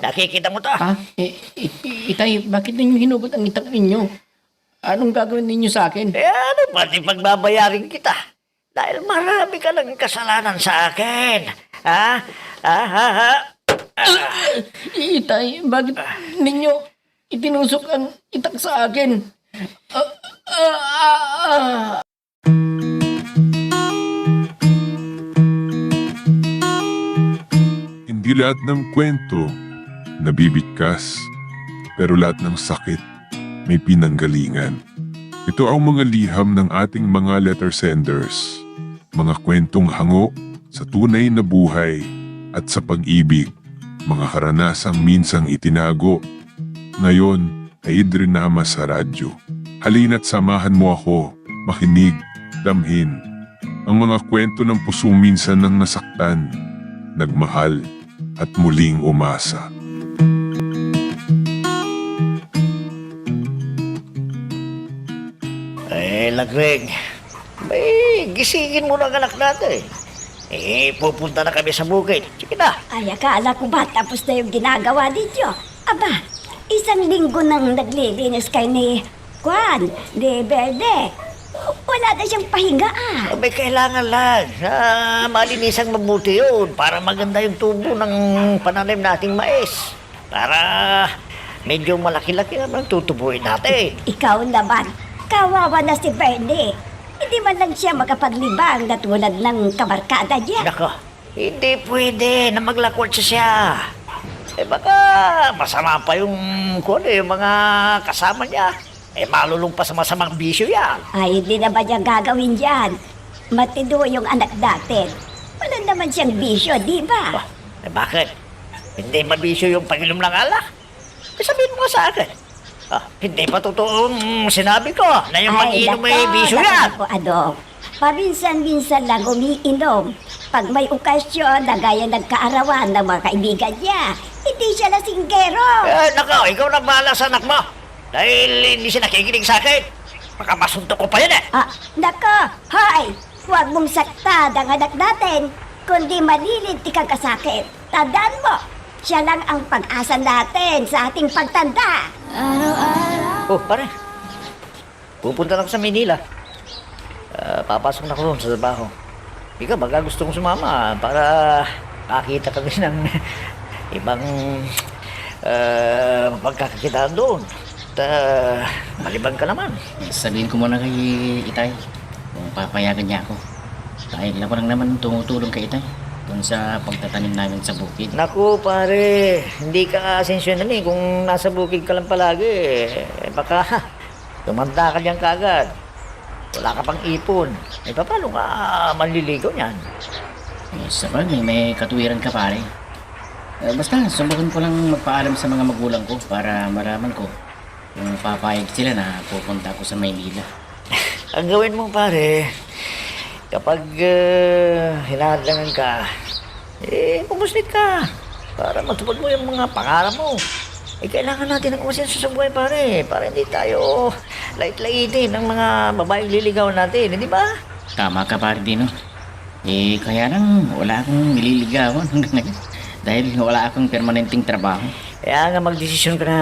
Nakikita mo to? Itay, bakit ninyo hinubot ang itak ninyo? Anong gagawin ninyo sa akin? Ano, pati pagbabayarin kita. Dahil marami ka lang kasalanan sa akin. Ha? Ha? Itay, bakit ninyo itinusok ang itak sa akin? Hindi lahat ng kwento nabibigkas, pero lahat ng sakit may pinanggalingan. Ito ang mga liham ng ating mga letter senders, mga kwentong hango sa tunay na buhay at sa pag-ibig, mga karanasang minsang itinago, ngayon ay idrinama sa radyo. Halina't samahan mo ako, makinig, damhin, ang mga kwento ng pusong minsan nang nasaktan, nagmahal, at muling umasa. Lagring. May gisingin mo ng anak natin. Pupunta na kami sa bukid. Sige na. Ay, akala ko ba tapos na yung ginagawa dito? Aba, isang linggo nang naglilinis kay ni Juan, ni Verde. Wala na siyang pahinga May kailangan lang. Malinisang mabuti yun para maganda yung tubo ng pananim nating mais. Para medyo malaki-laki naman tutubuin natin. Ikaw naman, kawawa na si Verde. Hindi man lang siya makapaglibang na tulad ng kabarkada niya. Nako, hindi pwede na maglakot siya. Baka masama pa yung mga kasama niya. Malulong pa sa masamang bisyo yan. Ay, hindi naman niya gagawin yan. Matido yung anak natin. Wala naman siyang bisyo, di ba? Bakit? Hindi ba bisyo yung pag-inom ng alak? Sabihin mo sa akin. Hindi pa totoong sinabi ko na yung pag-inom may bisyo yan. Ano, paminsan-minsan lang umiinom. Pag may okasyon na gaya nagkaarawan ng mga kaibigan niya, hindi siya lasinggero. Nako, ikaw na bahala sa anak mo. Dahil hindi siya nakikinig sa akin. Baka masuntok ko pa yan Nako, hoy! Huwag mong sakta ang anak natin, kundi malilinti kang kasakit. Tandaan mo, siya lang ang pag-asa natin sa ating pagtanda. Pare. Pupunta na ako sa Manila. Papasok na ako doon sa trabaho. Ikaw, baka gusto kong sumama para makita kami ng ibang pagkakakitaan doon. Malibang ka naman. Sabihin ko muna kay Itay kung papayagan niya ako. Dahil ako lang naman tumutulong kay Itay doon sa pagtatanim namin sa bukid. Naku pare, hindi ka asensyonan kung nasa bukid ka lang palagi. Baka tumanda ka diyan kagad. Wala ka pang ipon. Paano ka manliligaw niyan? Sa bagay, may katuwiran ka pare. Basta, subukan ko lang magpaalam sa mga magulang ko para malaman ko kung papayag sila na pupunta ako sa Maynila. Ang gawin mo pare, kapag hinahadlangan ka, pumuslit ka para matupad mo yung mga pangarap mo. Kailangan natin ng kumasenso sa buhay pare, para hindi tayo lait-laitin ng mga babaeng liligawan natin, hindi ba? Tama ka pare Dino. Kaya lang wala akong nililigawan hanggang ngayon. Dahil wala akong permanenteng trabaho. Kaya nga magdesisyon ka na.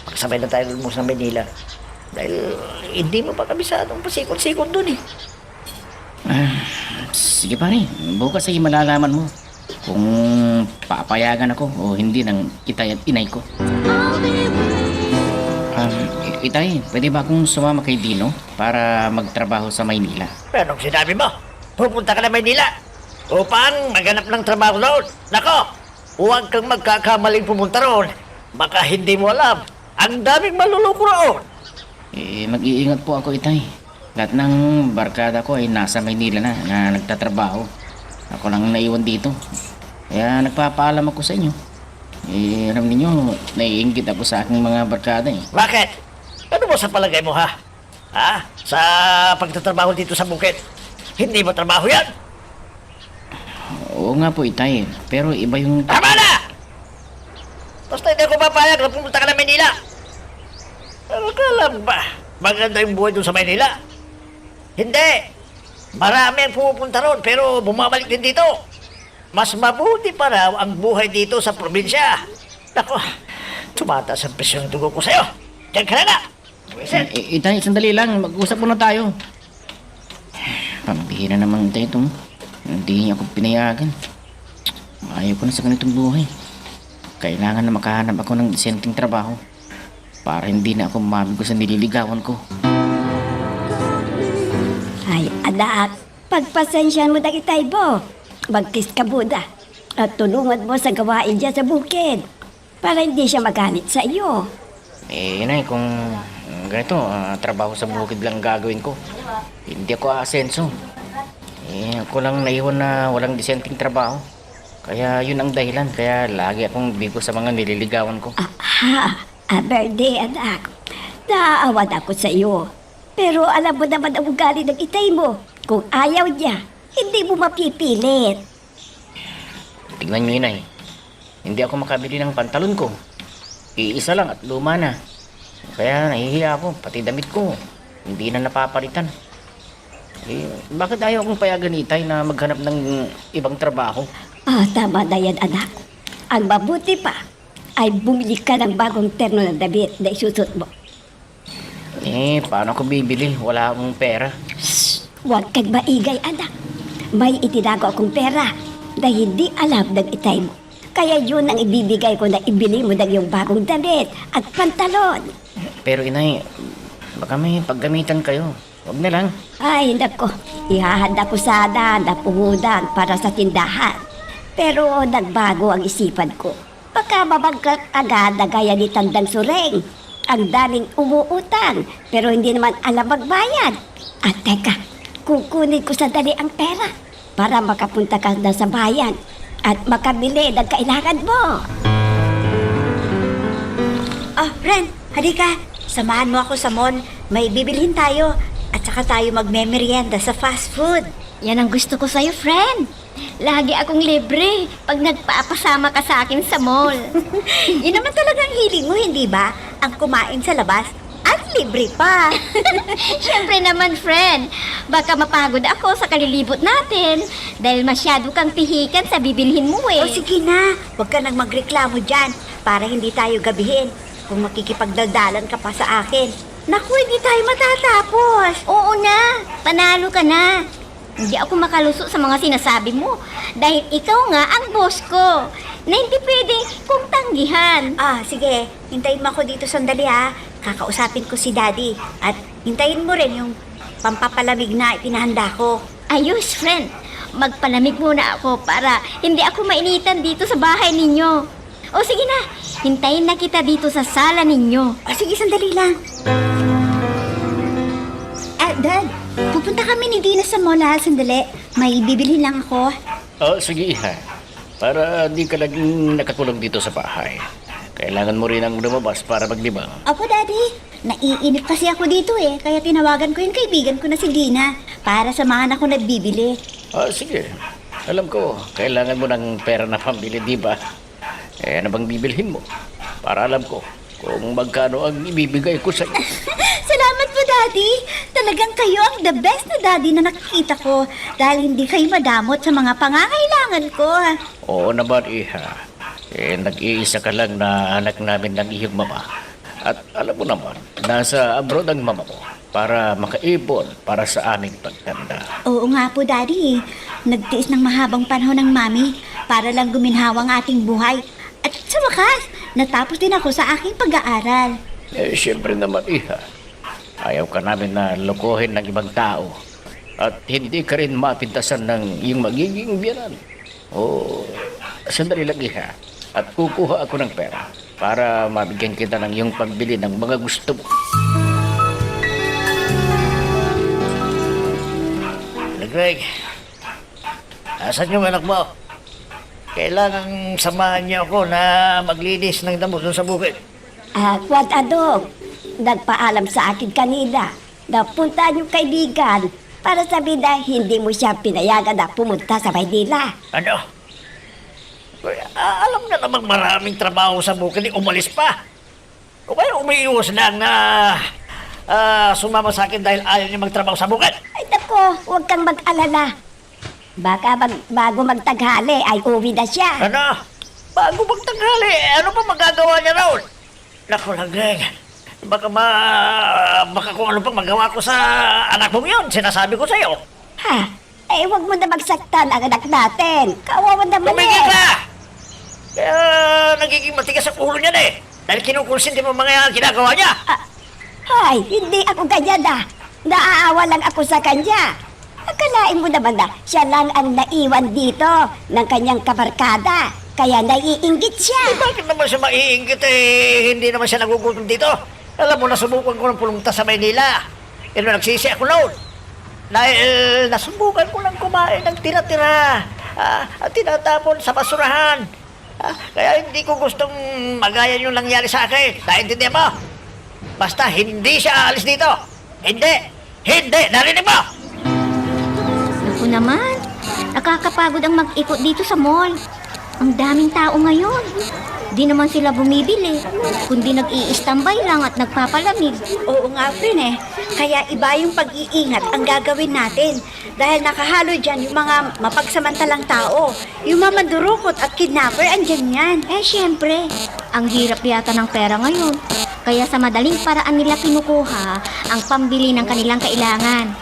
Pagsabay na tayo mo sa Manila. Dahil hindi mo pa kabisadong pasikot-sikot dun Sige pare, bukas ay malalaman mo kung papayagan ako o hindi ng Itay at inay ko. Itay, pwede ba akong sumama kay Dino para magtrabaho sa Maynila? Anong sinabi mo? Pupunta ka na Manila upang maghanap ng trabaho doon. Nako, huwag kang magkakamaling pumunta roon. Baka hindi mo alam, ang daming maluloko roon. Mag-iingat po ako, Itay. Lahat ng barkada ko ay nasa Maynila na nagtatrabaho. Ako lang naiwan dito. Kaya nagpapaalam ako sa inyo. Alam niyo, naiinggit ako sa aking mga barkada Bakit? Ano mo sa palagay mo Sa pagtatrabaho dito sa bukid? Hindi mo trabaho yan? Oo nga po, Itay. Pero iba yung... Tama na! Basta hindi ako papayag na pumunta ka na Manila. Akala ba maganda yung buhay doon sa Manila? Hindi! Marami ang pumupunta roon pero bumabalik din dito. mas mabuti pa raw ang buhay dito sa probinsya. Nako, tumataas ang presyon ng dugo ko sa'yo. Diyan ka na na! Wisit! Itay, sandali lang. Mag-usap muna tayo. Pambihira naman itay ito. Hindi niya ako pinayagan. Ayaw ko na sa ganitong buhay. Kailangan na makahanap ako ng disenteng trabaho para hindi na ako mamabigo sa nililigawan ko. Ay, anak, pagpasensyahan mo na kitay mo. Magkis ka muna at tulungan mo sa gawain dyan sa bukid para hindi siya magalit sa iyo. Inay, kung ganito, trabaho sa bukid lang gagawin ko, hindi ako aasenso. Ako lang naiwan na walang disenteng trabaho. Kaya yun ang dahilan. Kaya lagi akong bigo sa mga nililigawan ko. Aha, Aberde, anak. Naaawan ako sa iyo. Pero alam mo naman ang ugali ng itay mo. Kung ayaw niya, hindi mo mapipilit. Tignan nyo, inay. Hindi ako makabili ng pantalon ko. Iisa lang at luma na. Kaya nahihiya ako, pati damit ko. Hindi na napapalitan. Bakit ayaw akong payagan ni itay na maghanap ng ibang trabaho? Tama na yan, anak. Ang mabuti pa ay bumili ka ng bagong terno ng damit na isusot mo. Paano ako bibili? Wala akong pera. Huwag kang maigay, anak. May itinago akong pera na hindi alam ng itay mo. Kaya yun ang ibibigay ko na ibili mo ng iyong bagong damit at pantalon. Pero inay, baka may paggamitan kayo. Huwag na lang. Ay, nako. Ihahanda ko sana na puhunan para sa tindahan. Pero nagbago ang isipan ko. Baka mabangkak agad na gaya ni Tandang Sureng. Ang daming umuutang, pero hindi naman alam magbayad. At teka, kukunin ko sandali ang pera para makapunta ka na sa bayan at makabili ng kailangan mo. Ren, halika. Samahan mo ako sa mall. May bibilhin tayo. At saka tayo magme-merienda sa fast food. Yan ang gusto ko sa'yo, friend. Lagi akong libre pag nagpapasama ka sa akin sa mall. Yun naman talagang hiling mo, hindi ba? Ang kumain sa labas at libre pa. Siyempre naman, friend. Baka mapagod ako sa kalilibot natin dahil masyado kang pihikan sa bibilhin mo O sige na, huwag ka nang magreklamo dyan para hindi tayo gabihin kung makikipagdaldalan ka pa sa akin. Naku, hindi tayo matatapos. Oo na, panalo ka na. Hindi ako makaluso sa mga sinasabi mo dahil ikaw nga ang boss ko na hindi pwedeng kong tanggihan. Sige, hintayin mo ako dito sandali ha. Kakausapin ko si Daddy at hintayin mo rin yung pampapalamig na ipinahanda ko. Ayos, friend. Magpalamig muna ako para hindi ako mainitan dito sa bahay ninyo. O sige na, hintayin na kita dito sa sala ninyo. Sige, sandali lang. Dad, pupunta kami ni Dina sa mall ha, sandali. May bibili lang ako. Sige, iha. Para di ka laging nakakulong dito sa bahay. Kailangan mo rin ang lumabas para maglibang. Opo, Daddy. Naiinip kasi ako dito kaya tinawagan ko yung kaibigan ko na si Dina para samahan ako nagbibili. Sige. Alam ko, kailangan mo ng pera na pambili, di ba? Ano bang bibilhin mo? Para alam ko kung magkano ang ibibigay ko sa iyo. Salamat po, Daddy. Talagang kayo ang the best na Daddy na nakikita ko dahil hindi kayo madamot sa mga pangangailangan ko. Oo naman, iha. Nag-iisa ka lang na anak namin ng iyong mama. At alam mo naman, nasa abroad ang mama ko para makaipon para sa aming pagtanda. Oo nga po, Daddy. Nagtiis ng mahabang panahon ng Mami para lang guminhawa ang ating buhay. At sa wakas, natapos din ako sa aking pag-aaral. Siyempre naman, iha. Ayaw ka namin na lokohin ng ibang tao. At hindi ka rin mapintasan ng iyong magiging biyanan. Sandali lang, iha. At kukuha ako ng pera para mabigyan kita ng iyong pambili ng mga gusto mo. Greg, asan yung anak mo? Kailangan samahan niyo ako na maglinis ng damo doon sa bukid. Kwad Adong, nagpaalam sa akin kanina na punta yung kaibigan para sabihin na hindi mo siya pinayagan na pumunta sa Maynila. Ano? Alam na namang maraming trabaho sa bukid, umalis pa. O kaya umiiwas lang na sumama sa akin dahil ayaw niya magtrabaho sa bukid. Ay nako, huwag kang mag-alala. Baka bago magtaghali ay uwi na siya. Ano? Bago magtanghali, ano pa magagawa niya raon? Naku, Langgeng. Baka kung ano pang magawa ko sa anak mong yun, sinasabi ko sa'yo. Ha? Eh, huwag mo na magsaktan ang anak natin. Kawawa naman Tumigil eh. ka! Kaya nagiging matigas ang ulo niyan eh. Dahil kinukonsinti mo mga ginagawa niya. Ay, hindi ako ganyan ah. Naaawa lang ako sa kanya. Akalain mo naman na siya lang ang naiwan dito ng kanyang kabarkada. Kaya naiinggit siya. Eh, bakit naman siya maiinggit eh? Hindi naman siya nagugutom dito. Alam mo, nasubukan ko ng pumunta sa Maynila. Pero nagsisi ako noon. Dahil nasubukan ko lang kumain ng tira-tira. At tinatapon sa basurahan. Kaya hindi ko gustong magayan yung nangyari sa akin. Naintindihan mo? Basta hindi siya aalis dito. Hindi! Hindi! Narinig mo! Naku naman, nakakapagod ang mag-ikot dito sa mall. Ang daming tao ngayon. Di naman sila bumibili, kundi nag-i-standby lang at nagpapalamig. Oo nga, friend eh. Kaya iba yung pag-iingat ang gagawin natin. Dahil nakahalo dyan yung mga mapagsamantalang tao. Yung mga mandurukot at kidnapper, andyan yan. Eh, syempre, ang hirap yata ng pera ngayon. Kaya sa madaling paraan nila kinukuha ang pambili ng kanilang kailangan.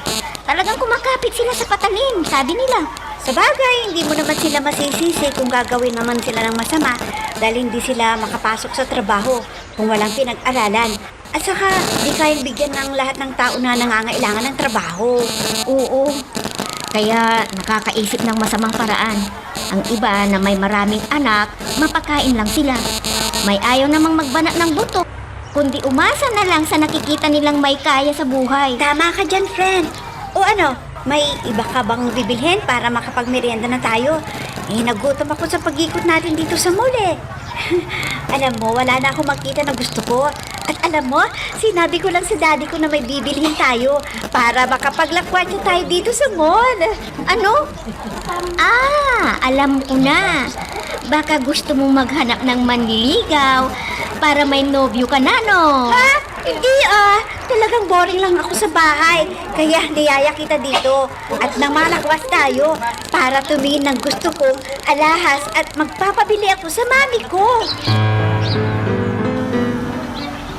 Talagang kumakapit sila sa patalim, sabi nila. Sa bagay, hindi mo naman sila masisisi kung gagawin naman sila ng masama dahil hindi sila makapasok sa trabaho kung walang pinag-aralan. At saka, di kayang bigyan ng lahat ng tao na nangangailangan ng trabaho. Oo, kaya nakakaisip ng masamang paraan. Ang iba na may maraming anak, mapakain lang sila. May ayaw namang magbanat ng buto, kundi umasa na lang sa nakikita nilang may kaya sa buhay. Tama ka dyan, friend. O ano, may iba ka bang bibilhin para makapagmerienda na tayo? Eh, nagutom ako sa pag-ikot natin dito sa mall eh. Alam mo, wala na akong makita na gusto ko. At alam mo, sinabi ko lang sa daddy ko na may bibilhin tayo para makapaglakwan niya tayo dito sa mall. Ano? Alam ko na. Baka gusto mong maghanap ng manliligaw para may nobyo ka na, no? Ha? Hindi ah. Talagang boring lang ako sa bahay. Kaya niyaya kita dito. At namalakwas tayo para tumingin ng gusto kong alahas at magpapabili ako sa mami ko.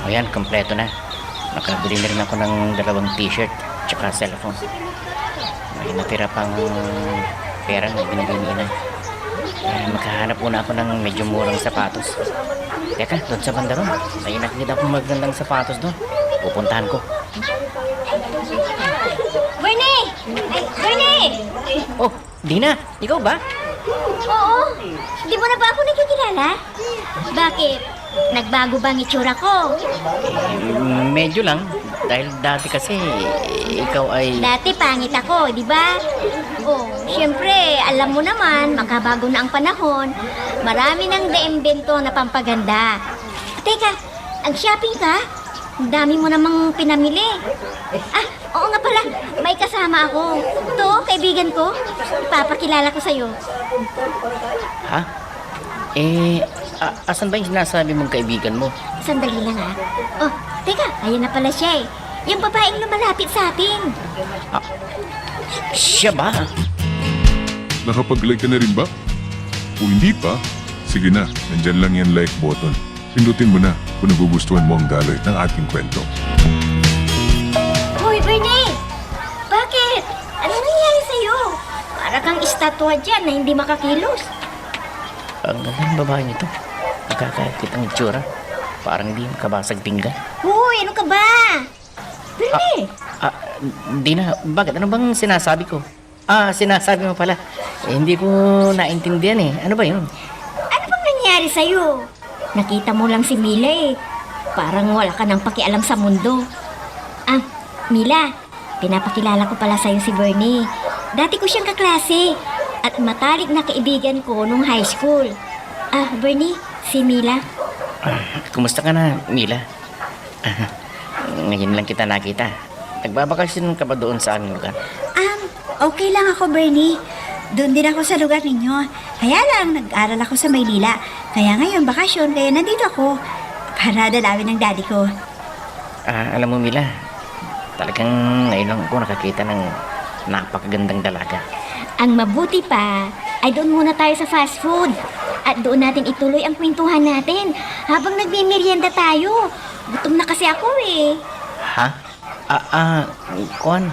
O yan, kompleto na. Nakabili na rin ako ng 2 t-shirt tsaka cellphone. May natira pang pera na binigay ni Ina. Maghahanap muna ako ng medyo murang sapatos. Teka, doon sa banda ron. May nakikita akong magandang sapatos doon. Pupuntahan ko. Bernie! Bernie! Oh, Dina, ikaw ba? Oo. Di mo na ba ako nakikilala? Bakit? Nagbago ba ang itsura ko? Medyo lang. Dahil dati kasi ikaw ay... Dati pangit ako, di ba? Oh, syempre, alam mo naman, makabago na ang panahon. Marami nang naimbento na pampaganda. Teka, ang shopping ka? Ang dami mo namang pinamili. Oo nga pala, may kasama ako. To, kaibigan ko. Ipapakilala ko sa'yo. Ha? Asan ba yung sinasabi mong kaibigan mo? Sandali lang ha. Oh, teka, ayan na pala siya eh. Yung babaeng lumalapit sa atin. Siya ba? Nakapag-like ka na rin ba? Kung hindi pa, sige na, nandyan lang yan like button. Pindutin mo na kung nagugustuhan mo ang daloy ng ating kwento. Hoy, Bernie! Bakit? Ano nangyari sa'yo? Para kang estatwa dyan na hindi makakilos. Ang ganda ng babae nito. Nakakakit ang itsura. Parang hindi makabasag pinggan. Hoy, ano ka ba? Bernie! Dina, bakit? Ano bang sinasabi ko? Sinasabi mo pala. Hindi ko naintindihan eh. Ano ba yun? Ano bang nangyari sa'yo? Nakita mo lang si Mila eh. Parang wala ka nang pakialam sa mundo. Mila, pinapakilala ko pala sa'yo si Bernie. Dati ko siyang kaklase at matalik na kaibigan ko nung high school. Bernie, si Mila. Kumusta ka na, Mila? Ngayon lang kita nakita. Nagbabakasyon ka ba doon sa aming lugar? Okay lang ako, Bernie. Doon din ako sa lugar ninyo. Kaya lang, nag-aral ako sa Maynila. Kaya ngayon, bakasyon, kaya nandito ako. Para dalawin ng daddy ko. Alam mo, Mila, talagang ngayon lang ako nakakita ng napakagandang dalaga. Ang mabuti pa ay doon muna tayo sa fast food. At doon natin ituloy ang kwentuhan natin habang nagmimerienda tayo. Gutom na kasi ako eh. Ha? Kuan?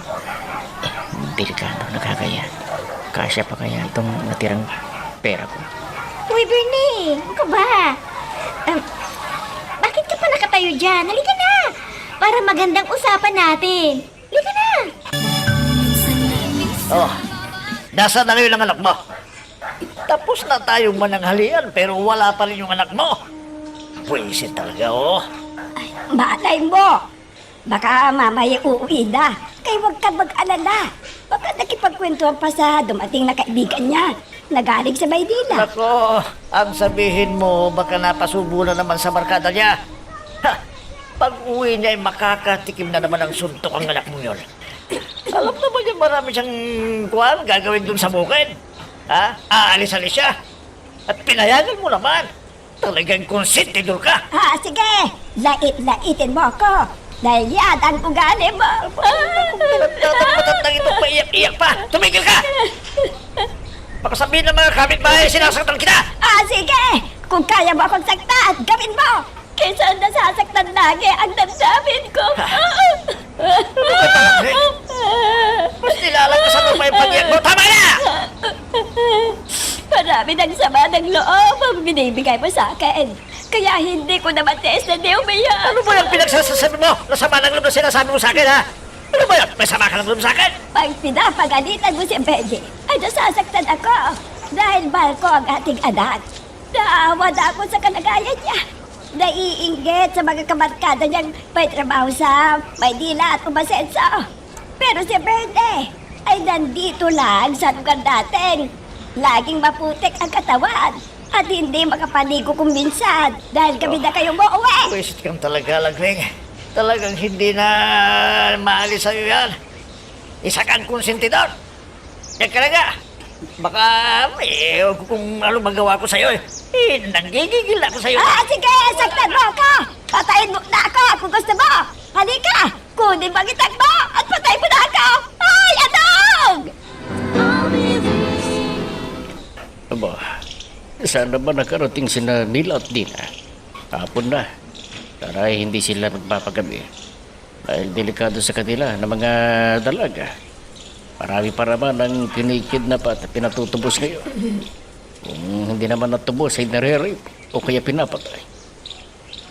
Delikado, nakakaya. Kasya pa kaya itong natirang pera ko? Uy, Bernie, ano ka ba? Bakit ka pa nakatayo dyan? Halika na! Para magandang usapan natin. Halika na! Oh, nasa na ngayon ang anak mo? Tapos na tayong mananghalian pero wala pa rin yung anak mo. Pwisit talaga, oh. Malay mo! Baka mamaya uuwi na. Kaya huwag ka mag-alala. Baka nakipagkwentuhan pa sa dumating na kaibigan niya na galing sa Maynila. Nako, ang sabihin mo, baka napasubo na naman sa barkada niya. Ha, pag uwi niya ay makakatikim na naman ang suntok ang anak mo yun. Alam naman niya marami siyang kuwan gagawin dun sa bukid. Ha? Aalis-alis siya. At pinayagan mo naman. Talagang konsentidor ka. Sige! Lait-laitin mo ako. Dahil yan ang ugali mo. Tatang ito paiyak-iyak pa. Tumigil ka! Baka sabihin ng mga kapitbahay, sinasaktan kita! Sige! Kung kaya mo akong saktan, gawin mo! Kaysa nasasaktan lagi ang damdamin ko. Mas nilalagkasan mo pa yung pag-iyak mo. Tama na! Marami ng sama ng loob ang binibigay mo sa akin. Kaya hindi ko na matiis na di umiyak. Ano ba yung pinagsasasabi mo? Nasama ng loob na sinasabi mo sa akin, ha? Ano ba yan? May sama ka ng loob sa akin? Pag pinapagalitan mo si Benji, ay nasasaktan ako. Dahil mahal ko ang ating anak. Naawa na ako sa kalagayan niya. Naiinggit sa mga kabarkada niyang may trabaho sa Maynila at umasenso. Pero si Berde ay nandito lang sa lugar natin. Laging maputik ang katawan at hindi makapaligo kung minsan dahil gabi na kayong uuwi. Pwisit kang talaga, Lagring. Talagang hindi na maalis sa'yo yan. Isa kang konsentidor. Yan ka na nga. Baka kung ano magawa ko sa'yo nanggigigil ako sa'yo. Sige, saktan mo ako. Patayin mo na ako kung gusto mo. Halika, kunin mo ang itak mo at patayin mo na ako. Ay, atong! Aba, sana ba nakarating sina Neil at Dina? Hapon na. Para hindi sila magpapagabi. Dahil delikado sa kanila ng mga dalaga. Marami pa naman ang kinikidnap at pinatutubos ngayon. Kung hindi naman natubos ay nare-rape o kaya pinapatay.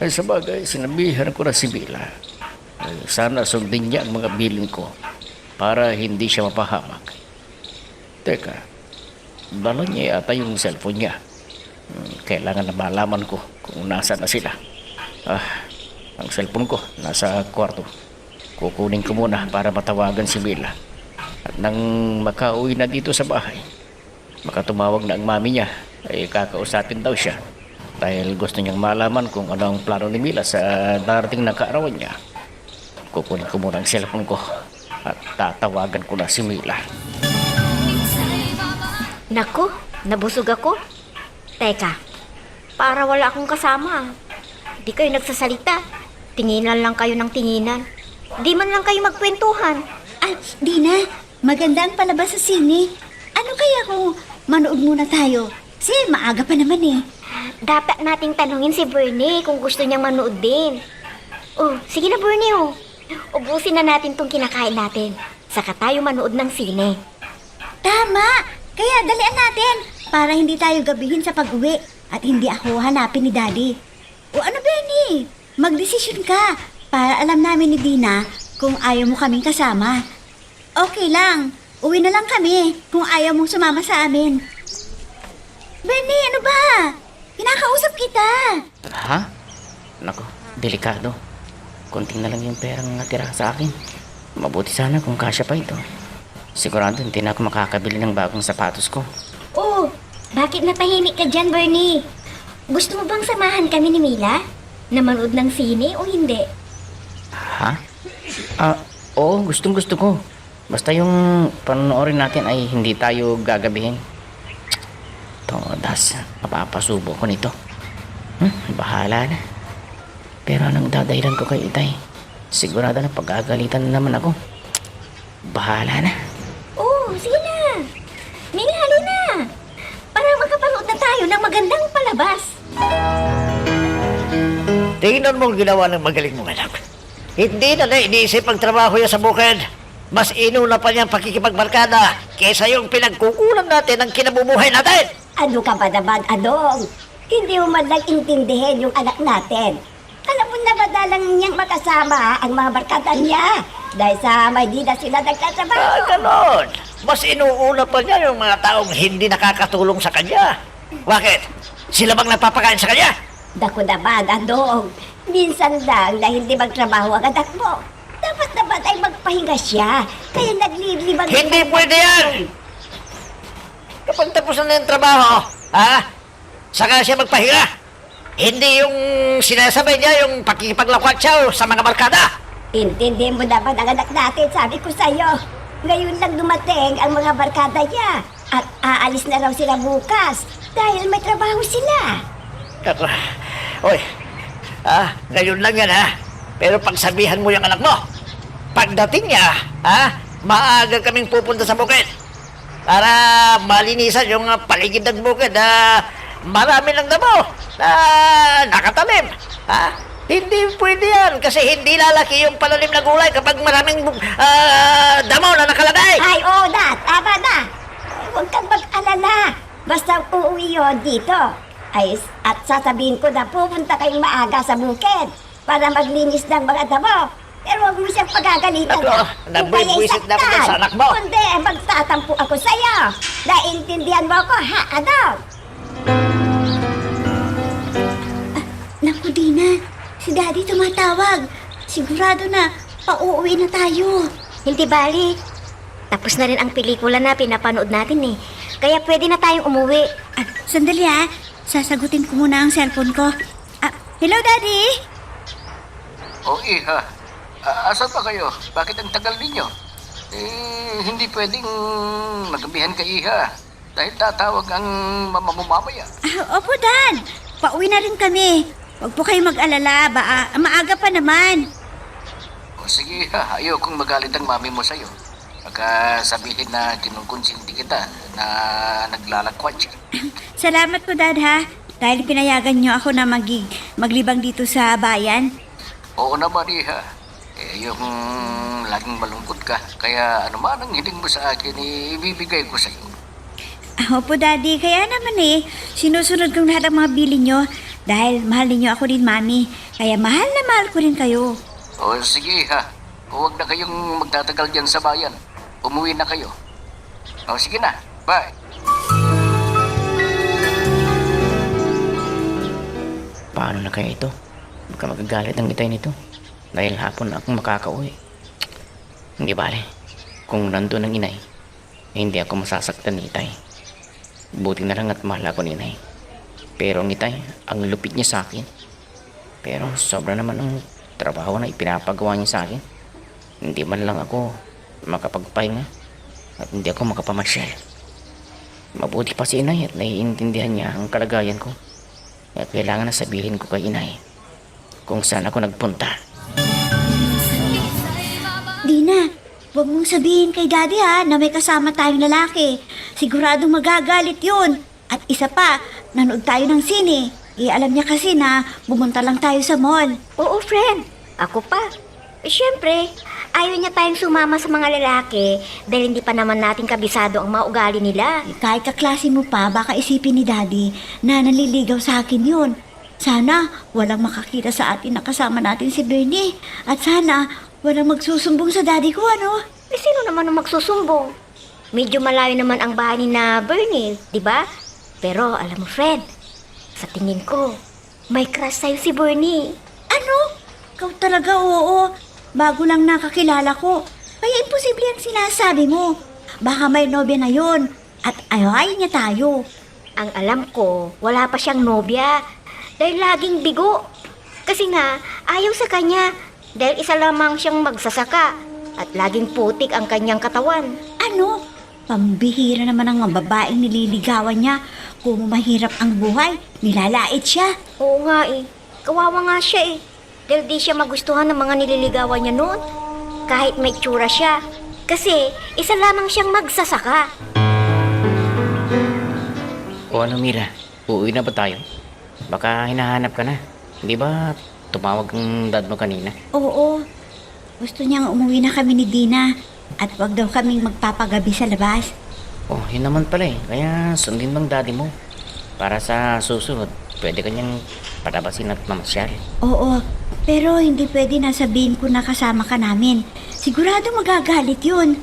Ay sa bagay, sinabihan ko na si Mila. Sana sundin niya ang mga bilin ko para hindi siya mapahamak. Teka, dala niya yata yung cellphone niya. Kailangan na malaman ko kung nasa na sila. Ang cellphone ko nasa kwarto. Kukunin ko muna para matawagan si Mila. At nang makauwi na dito sa bahay, makatumawag na ang mami niya, ay kakausapin daw siya. Dahil gusto niyang malaman kung ano ang plano ni Mila sa darating na kaarawan niya. Kukunin ko muna ang cellphone ko at tatawagan ko na si Mila. Naku, nabusog ako. Teka, para wala akong kasama. Di kayo nagsasalita. Tinginan lang kayo ng tinginan. Di man lang kayo magkwentuhan. Dina, maganda ang palabas sa sine. Ano kaya kung manood muna tayo? Kasi maaga pa naman eh. Dapat nating tanungin si Bernie kung gusto niyang manood din. Oh, sige na Bernie oh. Ubusin na natin tong kinakain natin. Saka tayo manood ng sine. Tama! Kaya dalian natin para hindi tayo gabihin sa pag-uwi at hindi ako hanapin ni Daddy. O ano, Benny? Magdesisyon ka para alam namin ni Dina kung ayaw mo kaming kasama. Okay lang. Uwi na lang kami kung ayaw mong sumama sa amin. Benny, ano ba? Kinakausap kita. Ha? Nako, delikado. Konting na lang yung perang natira sa akin. Mabuti sana kung kasya pa ito. Sigurado hindi na ako makakabili ng bagong sapatos ko. Oh, bakit natahimik ka dyan, Bernie? Gusto mo bang samahan kami ni Mila? Na manood ng sine o hindi? Ha? Oo, gustong gusto ko. Basta yung panonoorin natin ay hindi tayo gagabihin. Todas, mapapasubo ko nito. Bahala na. Pero anong dadahilan ko kay Itay? Sigurado na pagagalitan na naman ako. Bahala na. Oh, sige na. ng magandang palabas. Tingnan mo ang ginawa ng magaling mong anak. Hindi na iniisip ang trabaho niya sa bukid. Mas inuna pa niyang pakikipagbarkada kaysa yung pinagkukulang natin ng kinabumuhay natin. Ano ka ba naman, Adong? Hindi mo man lang intindihin yung anak natin. Alam mo na madalang niyang makasama ang mga barkada niya. Dahil sa Maynila sila nagtatrabaho. Ganon. Mas inuuna pa niya yung mga taong hindi nakakatulong sa kanya. Bakit? Sila bang nagpapakain sa kanya? Dako naman, Adong. Minsan lang na hindi magtrabaho ang anak mo. Dapat naman ay magpahinga siya. Kaya naglilibang... Hindi pwede yan! Kapag tapos na yung trabaho, saka siya magpahinga. Hindi yung sinasabay niya yung pakikipaglakwat siya sa mga barkada. Intindi mo naman ang anak natin, sabi ko sa'yo. Ngayon lang dumating ang mga barkada niya. At aalis na raw sila bukas dahil may trabaho sila. Oy, ngayon lang yan Pero pagsabihan mo yung anak mo, pagdating niya, maaga kaming pupunta sa bukid. Para malinisan yung paligid ng bukid. Marami ng damo na nakatalim. Hindi pwede yan kasi hindi lalaki yung palalim na gulay kapag maraming damo na nakalagay. Ay, oo na, tama na. Huwag kang mag-alala. Basta uuwi yun dito. At sasabihin ko na pupunta kayong maaga sa bukid para maglinis ng mga damo. Pero huwag mo siyang pagagalitan. Nabwisit na ako sa anak mo. Kundi, magtatampo ako sa'yo. Naintindihan mo ako, ha, Adong? Naku, Dina. Si Daddy tumatawag. Sigurado na pauuwi na tayo. Hindi bali. Tapos na rin ang pelikula na pinapanood natin eh. Kaya pwede na tayong umuwi. Sandali sasagutin ko muna ang cellphone ko. Hello, Daddy? Iha. Asan pa kayo? Bakit ang tagal ninyo? Hindi pwedeng magabihan kay Iha. Dahil tatawag ang mama mo mamaya. Opo, Dad. Pauwi na rin kami. Huwag po kayo mag-alala. Maaga pa naman. Sige Iha. Ayokong magalit ang mami mo sa'yo. Baka sabihin na kinungkonsinti kita na naglalakwat siya. Salamat po, Dad, ha? Dahil pinayagan niyo ako na maglibang dito sa bayan. Oo naman, Iha. Yung laging malungkot ka. Kaya ano man ang hiling mo sa akin, ibibigay ko sa'yo. Opo, Daddy. Kaya naman sinusunod kong lahat ng mga bilin niyo. Dahil mahal niyo ako din, Mami. Kaya mahal na mahal ko rin kayo. Sige, Iha. Huwag na kayong magtatagal dyan sa bayan. Umuwi na kayo. Sige na. Bye. Paano na kaya ito? Baka magagalit ang itay nito. Dahil hapon na akong makakauwi. Hindi bale. Kung nandun ang inay, hindi ako masasaktan ni itay. Buti na lang at mahal ako ni inay. Pero ang itay, ang lupit niya sa akin. Pero sobra naman ang trabaho na ipinapagawa niya sa akin. Hindi man lang ako makapagpahinga at hindi ako makapamasyal. Mabuti pa si inay at naiintindihan niya ang kalagayan ko. At kailangan na sabihin ko kay inay kung saan ako nagpunta. Dina, huwag mong sabihin kay Daddy na may kasama tayong lalaki. Siguradong magagalit yun. At isa pa, nanood tayo ng sine. Alam niya kasi na bumunta lang tayo sa mall. Oo, friend. Ako pa. Siyempre, ayaw niya tayong sumama sa mga lalaki dahil hindi pa naman natin kabisado ang mga ugali nila. Kahit kaklase mo pa, baka isipin ni Daddy na naliligaw sa akin yun. Sana walang makakita sa atin na kasama natin si Bernie. At sana walang magsusumbong sa Daddy ko, ano? Sino naman ang magsusumbong? Medyo malayo naman ang bahay ni na Bernie, di ba? Pero alam mo, friend, sa tingin ko, may crush sa'yo si Bernie. Ano? Ikaw talaga, oo. Bago lang nakakilala ko. Kaya imposible ang sinasabi mo. Baka may nobya na yon at ayaw niya tayo. Ang alam ko, wala pa siyang nobya. Dahil laging bigo. Kasi nga, ayaw sa kanya. Dahil isa lamang siyang magsasaka. At laging putik ang kanyang katawan. Ano? Pambihira naman ang mga babaeng nililigawan niya. Kung mahirap ang buhay, nilalait siya. Oo nga Kawawa nga siya Dahil di siya magustuhan ng mga nililigawan niya noon. Kahit may tsura siya. Kasi isa lamang siyang magsasaka. O ano, Mira? Uuwi na ba tayo? Baka hinahanap ka na. Hindi ba tumawag ang dad mo kanina? Oo, gusto niyang umuwi na kami ni Dina at wag daw kaming magpapagabi sa labas. Oh, yun naman pala eh. Kaya sundin bang daddy mo? Para sa susunod, pwede kanyang patabasin at mamasyal. Oo, pero hindi pwede na sabihin ko na kasama ka namin. Sigurado magagalit yun.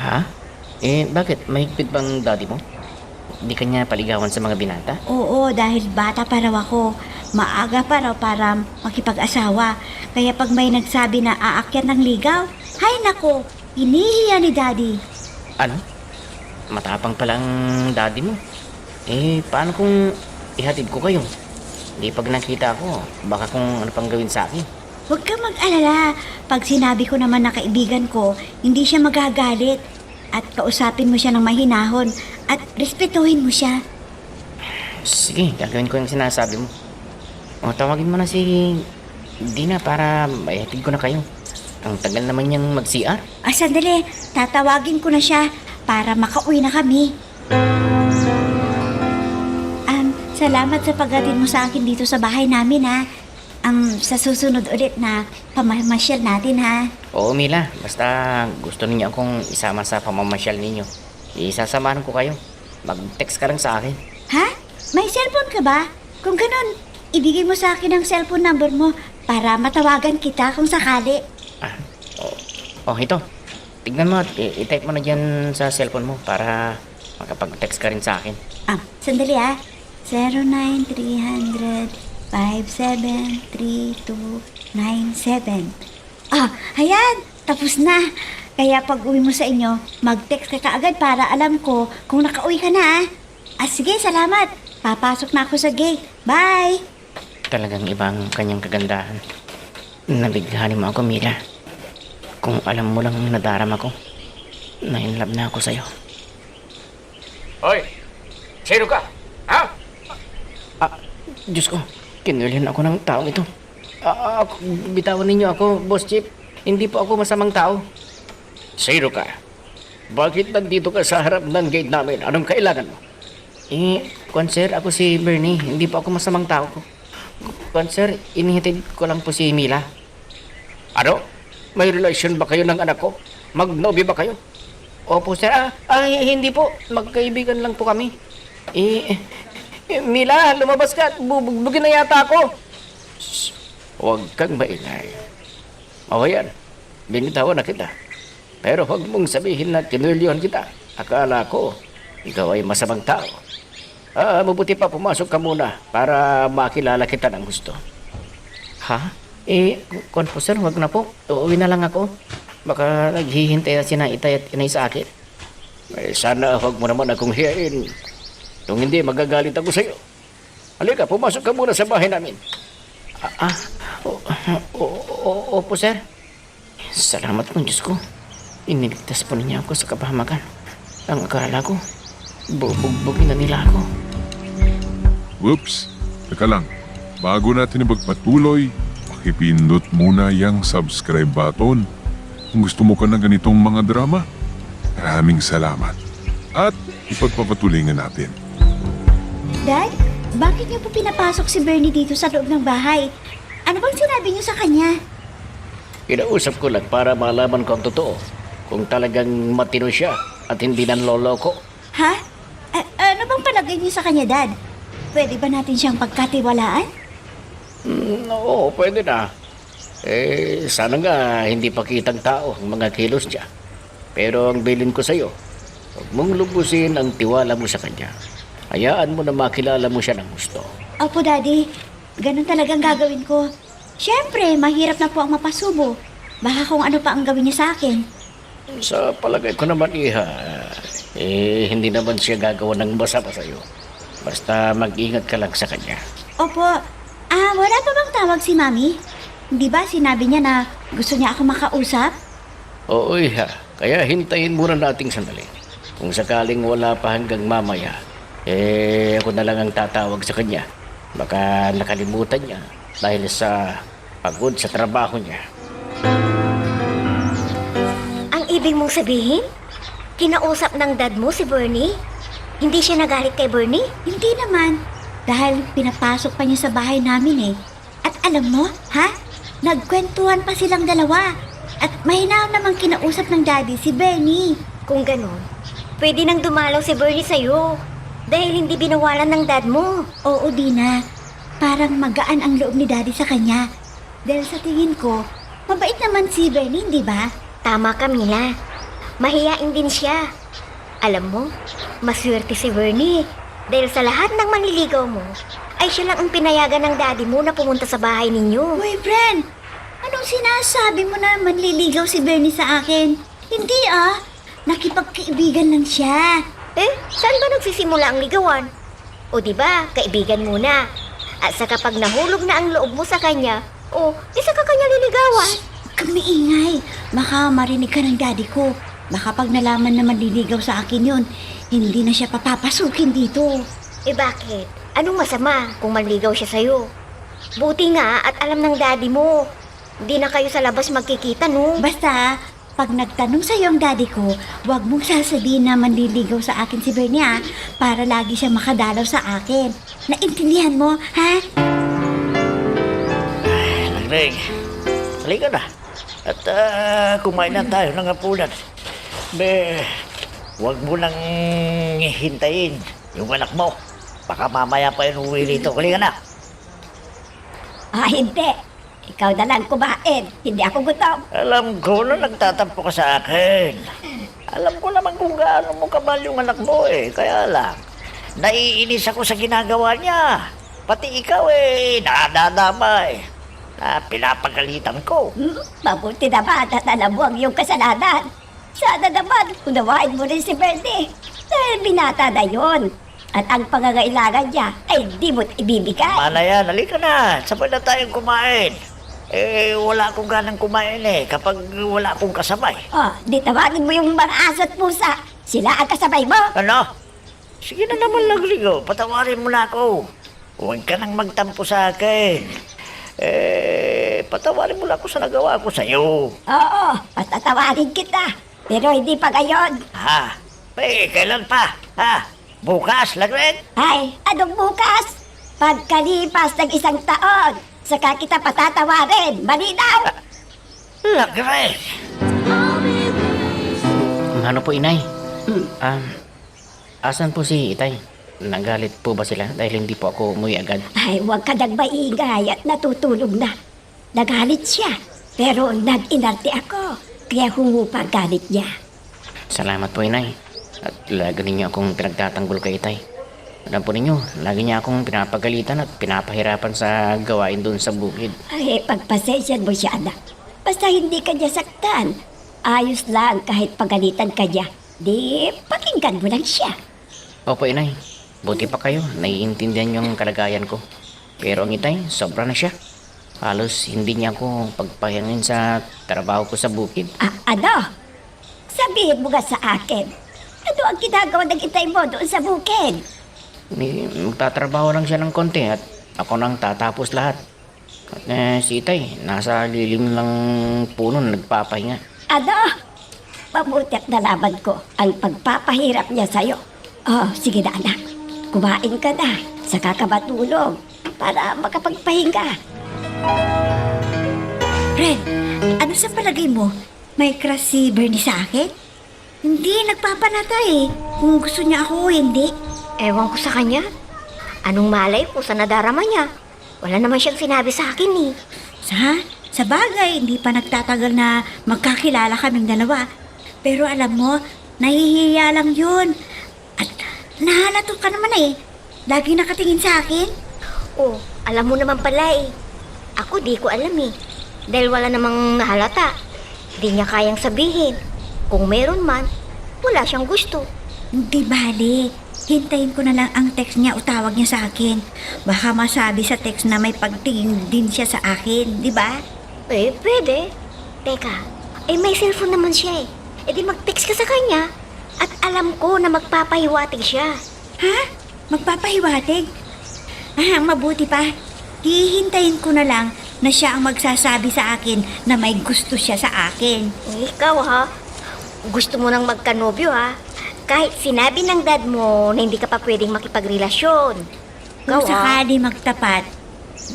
Ha? Bakit? Mahigpit bang daddy mo? Hindi kanya paligawan sa mga binata? Oo, dahil bata pa raw ako. Maaga pa raw para makipag-asawa. Kaya pag may nagsabi na aakyat ng ligaw, hay nako, hinihiya ni Daddy. Ano? Matapang palang daddy mo. Paano kung ihatid ko kayo? Hindi pag nakita ko, baka kung ano pang gawin sa akin. Huwag ka mag-alala. Pag sinabi ko naman na kaibigan ko, hindi siya magagalit. At kausapin mo siya ng mahinahon at respetuhin mo siya. Sige, gagawin ko yung sinasabi mo. O, tawagin mo na si Dina para maihatid ko na kayo. Ang tagal naman niyang mag-CR. Sandali. Tatawagin ko na siya para makauwi na kami. Salamat sa paghatid mo sa akin dito sa bahay namin, ha. Sa susunod ulit na pamamasyal natin, ha. Oo, Mila. Basta gusto niyo akong isama sa pamamasyal ninyo. Isasamahan ko kayo. Mag-text ka lang sa akin. Ha? May cellphone ka ba? Kung ganun, ibigay mo sa akin ang cellphone number mo para matawagan kita kung sakali. Ito. Tignan mo at i-type mo na dyan sa cellphone mo para makapag-text ka rin sa akin. Sandali, ha. 09300 573297. Ayan, tapos na. Kaya pag uwi mo sa inyo, mag-text ka kaagad para alam ko kung nakauwi ka na. Sige, salamat. Papasok na ako sa gate. Bye! Talagang ibang kanyang kagandahan. Nabighanin mo ako, Mila. Kung alam mo lang nadarama ko, na-inlove na ako sa'yo. Hoy! Sino ka? Ha? Diyos ko, kinulihan ako ng taong ito. Bitawan ninyo ako, Boss Chip. Hindi po ako masamang tao. Sino ka? Bakit nandito ka sa harap ng gate namin? Anong kailangan mo? Sir, ako si Bernie. Hindi po ako masamang tao ko. Sir, inihatid ko lang po si Mila. Ano? May relasyon ba kayo ng anak ko? Magnobyo ba kayo? Opo, sir. Hindi po. Magkaibigan lang po kami. Mila, lumabas ka at bubugbugin na yata ako. Huwag kang maingay. O yan, binitawan na kita. Pero huwag mong sabihin na kinulyohan kita. Akala ko, ikaw ay masamang tao. Mabuti pa pumasok ka muna para makilala kita ng gusto. Ha? Po, sir, wag na po. Uuwi na lang ako. Baka naghihintay na sina Itay at Inay sa akin. Sana huwag mo naman akong hiyain. Kung hindi, magagalit ako sa'yo. Halika, pumasok ka muna sa bahay namin. Opo, sir. Salamat po, Diyos ko. Iniligtas po niya ako sa kapahamakan. Ang akala ko, bubugbugin na nila ako. Whoops! Teka lang, bago natin ipagpatuloy, pakipindot muna yung subscribe button. Kung gusto mo ka ng ganitong mga drama, maraming salamat. At ipagpapatuloy nga natin. Dad, bakit niyo po pinapasok si Bernie dito sa loob ng bahay? Ano bang sinabi niyo sa kanya? Kinausap ko lang para malaman ko ang totoo. Kung talagang matino siya at hindi nanloloko. Ha? Ano bang palagay niyo sa kanya, Dad? Pwede ba natin siyang pagkatiwalaan? Oo, pwede na. Sana nga hindi pakitang tao ang mga kilos niya. Pero ang bilin ko sa'yo, huwag mong lubusin ang tiwala mo sa kanya. Hayaan mo na makilala mo siya ng gusto. Opo, Daddy. Ganun talagang gagawin ko. Siyempre, mahirap na po ang mapasubo. Baka kung ano pa ang gawin niya sa akin. Sa palagay ko naman, Iha, hindi naman siya gagawa ng masama sa'yo. Basta mag-ingat ka lang sa kanya. Opo. Wala pa bang tawag si Mami? Di ba sinabi niya na gusto niya ako makausap? Oo, Iha. Kaya hintayin muna nating sandali. Kung sakaling wala pa hanggang mamaya, ako na lang ang tatawag sa kanya. Baka nakalimutan niya dahil sa pagod sa trabaho niya. Ang ibig mong sabihin? Kinausap ng dad mo si Bernie? Hindi siya nagalit kay Bernie? Hindi naman. Dahil pinapasok pa niya sa bahay namin eh. At alam mo, ha? Nagkwentuhan pa silang dalawa. At mahina namang kinausap ng daddy si Benny. Kung ganon, pwede nang dumalaw si Bernie sa'yo. Dahil hindi binawalan ng dad mo. Oo, Dina. Parang magaan ang loob ni daddy sa kanya. Dahil sa tingin ko, mabait naman si Benny, di ba? Tama ka, Mila. Mahiyain din siya. Alam mo, maswerte si Bernie. Dahil sa lahat ng manliligaw mo, ay siya lang ang pinayagan ng daddy mo na pumunta sa bahay ninyo. Uy, friend! Anong sinasabi mo na manliligaw si Bernie sa akin? Hindi nakipagkaibigan lang siya. Saan ba nagsisimula ang ligawan? O di ba, kaibigan muna. At sa kapag nahulog na ang loob mo sa kanya, isa ka kanya liligawan. Huwag kang maingay. Baka marinig ka ng daddy ko. Baka pag nalaman na manliligaw sa akin yun, hindi na siya papapasukin dito. Bakit? Anong masama kung manligaw siya sa'yo? Buti nga at alam ng daddy mo. Hindi na kayo sa labas magkikita, no? Basta, pag nagtanong sa'yo ang daddy ko, huwag mong sasabihin na manliligaw sa akin si Bernie para lagi siya makadalaw sa akin. Naintindihan mo, ha? Langreng, halika na. At kumain na tayo ng hapunan. Huwag mo nang hintayin yung anak mo. Baka mamaya pa yun uwi rito. Halika na. Hindi. Ikaw na lang kumain. Hindi ako gutom. Alam ko na nagtatampo ka sa akin. Alam ko naman kung gaano mo kabal yung anak mo Kaya lang, naiinis ako sa ginagawa niya. Pati ikaw nadadama na pinapagalitan ko. Mabuti naman at alam mo ang iyong kasalanan. Sana naman, unawain mo rin si Bernie. Dahil binata na yun. At ang pangangailangan niya ay di mo't ibibigay. Mana yan, halika na. Sabay na tayong kumain. Wala akong ganang kumain kapag wala akong kasabay. Di tawagin mo yung mga aso at pusa. Sila ang kasabay mo. Ano? Sige na naman, Lagligo. Patawarin mo na ako. Huwag ka nang magtampo sa akin. Patawarin mo na ako sa nagawa ko sa'yo. Oo, patatawarin kita. Pero hindi pa gayon. Kailan pa? Bukas, Lagren? Ay, anong bukas? Pagkalipas ng 1 taon, saka kita patatawarin. Malinaw? Lagren! Ano po, inay? Asan po si itay? Nagalit po ba sila dahil hindi po ako umuwi agad? Ay, huwag ka nang maingay at natutulog na. Nagalit siya, pero nag-inarte ako. Kaya humupa galit niya. Salamat po, inay. At lagi ninyo akong pinagtatanggol kay itay. Alam po ninyo, lagi niya akong pinapagalitan at pinapahirapan sa gawain doon sa bukid. Ay, pagpasensyan mo siya, anak. Basta hindi ka niya saktan. Ayos lang kahit pagalitan ka niya. Di, pakinggan mo lang siya. Opo, inay. Buti pa kayo, naiintindihan yung kalagayan ko. Pero ang itay, sobra na siya. Halos hindi niya ako pagpahingin sa trabaho ko sa bukid. Ano? Sabihin mo nga sa akin. Ano ang ginagawa ng itay mo doon sa bukid? Magtatrabaho lang siya ng konti at ako nang tatapos lahat. At si itay, nasa lilim lang puno na nagpapahinga. Ano? Mabuti at nalaman ko ang pagpapahirap niya sa'yo. Sige na anak. Kumain ka na. Saka ka matulog para makapagpahinga. Ren, ano sa palagay mo? May crush si Bernie sa akin? Hindi, nagpapanata kung gusto niya ako o hindi. Ewan ko sa kanya. Anong malay ko sa nadarama niya? Wala naman siyang sinabi sa akin Sa bagay, hindi pa nagtatagal na magkakilala kaming dalawa. Pero alam mo, nahihiya lang yun. At nahalato ka naman Lagi nakatingin sa akin. Alam mo naman pala Ako di ko alam Dahil wala namang nahalata. Di niya kayang sabihin. Kung meron man, wala siyang gusto. Hindi bali. Hintayin ko na lang ang text niya o tawag niya sa akin. Baka masabi sa text na may pagtingin din siya sa akin, di ba? Pwede. Teka, may cellphone naman siya di mag-text ka sa kanya. At alam ko na magpapahiwatig siya. Ha? Magpapahiwatig? Mabuti pa. Hihintayin ko na lang na siya ang magsasabi sa akin na may gusto siya sa akin. Ikaw gusto mo nang magkanobyo Kahit sinabi ng dad mo na hindi ka pa pwedeng makipagrelasyon. Kung Ikaw, sakali magtapat,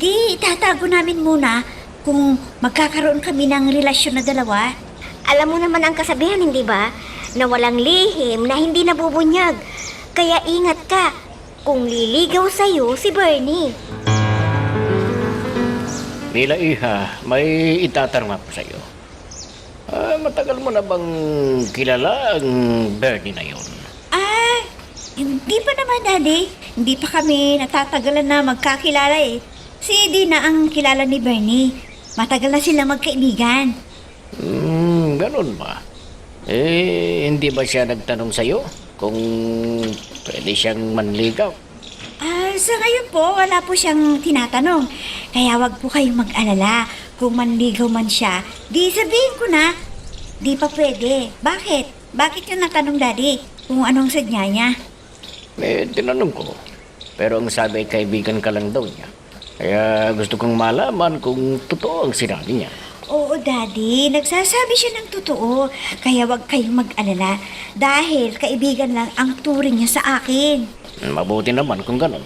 di itatago namin muna kung magkakaroon kami ng relasyon na dalawa. Alam mo naman ang kasabihan, hindi ba? Na walang lihim na hindi nabubunyag. Kaya ingat ka kung liligaw sa'yo si Bernie. Nila Iha, may itatanong ako sa iyo. Matagal mo na bang kilala ang Bernie na yun? Hindi pa naman, Daddy. Hindi pa kami natatagalan na magkakilala eh. Si Dina ang kilala ni Bernie. Matagal na sila magkaibigan. Ganun ba? Hindi ba siya nagtanong sa iyo kung pwede siyang manligaw? Sa ngayon po, wala po siyang tinatanong. Kaya wag po kayong mag-alala. Kung manligaw man siya, di sabihin ko na. Di pa pwede. Bakit? Bakit yung natanong, Daddy? Kung anong sadya niya? Tinanong ko. Pero ang sabi ay kaibigan ka lang daw niya. Kaya gusto kong malaman kung totoo ang sinabi niya. Oo, Daddy. Nagsasabi siya ng totoo. Kaya wag kayong mag-alala. Dahil kaibigan lang ang turing niya sa akin. Mabuti naman kung ganun.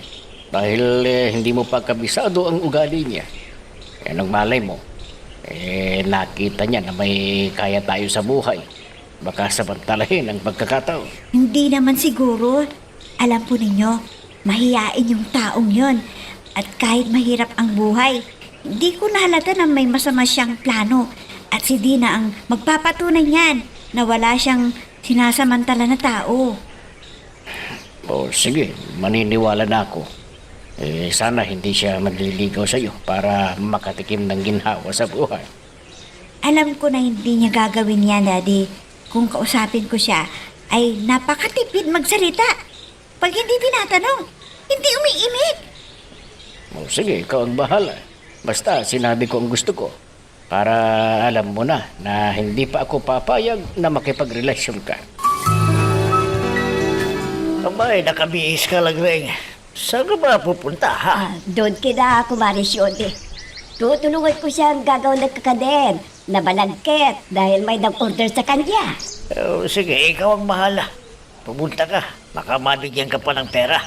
Dahil hindi mo pa kabisado ang ugali niya. Nang malay mo, nakita niya na may kaya tayo sa buhay. Baka samantalahin ang pagkakataon. Hindi naman siguro. Alam po ninyo, mahiyain yung taong yon. At kahit mahirap ang buhay, hindi ko nahalata na may masama siyang plano. At si Dina ang magpapatunay niyan na wala siyang sinasamantala na tao. Sige, maniniwala na ako. Sana hindi siya magliligaw sa iyo para makatikim ng ginhawa sa buhay. Alam ko na hindi niya gagawin yan, Daddy. Kung kausapin ko siya, ay napakatipid magsalita. Pag hindi tinatanong, hindi umiimik. Sige, ikaw ang bahala. Basta sinabi ko ang gusto ko. Para alam mo na hindi pa ako papayag na makipagrelasyon ka. Abay, nakabihis ka lang rin. Saan ka ba pupunta, ha? Doon kina, Kumaris Yote. Tutulungan ko siyang gagawin ng kakaden na balagket dahil may nag-order sa kanya. Sige, ikaw ang bahala. Pumunta ka. Baka mabigyan ka pa ng pera.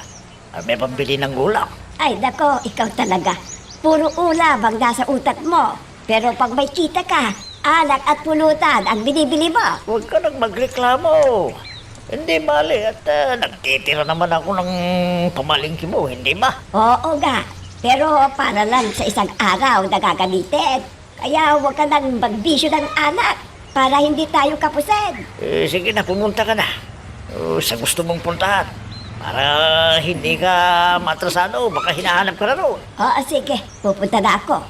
At may pambili ng ulam. Ay, nako, ikaw talaga. Puro ulam ang nasa utak mo. Pero pag may kita ka, alak at pulutan ang binibili mo. Huwag ka nang magreklamo. Hindi mali at nagtitira naman ako ng pamalingki mo, hindi ba? Oo nga, pero para lang sa isang araw na gagamitin. Kaya huwag ka nang magbisyo ng anak para hindi tayo kapusin. Sige na, pumunta ka na. Sa gusto mong puntahan. Para hindi ka matrasado, baka hinahanap ka na roon. Oo, sige, pupunta na ako.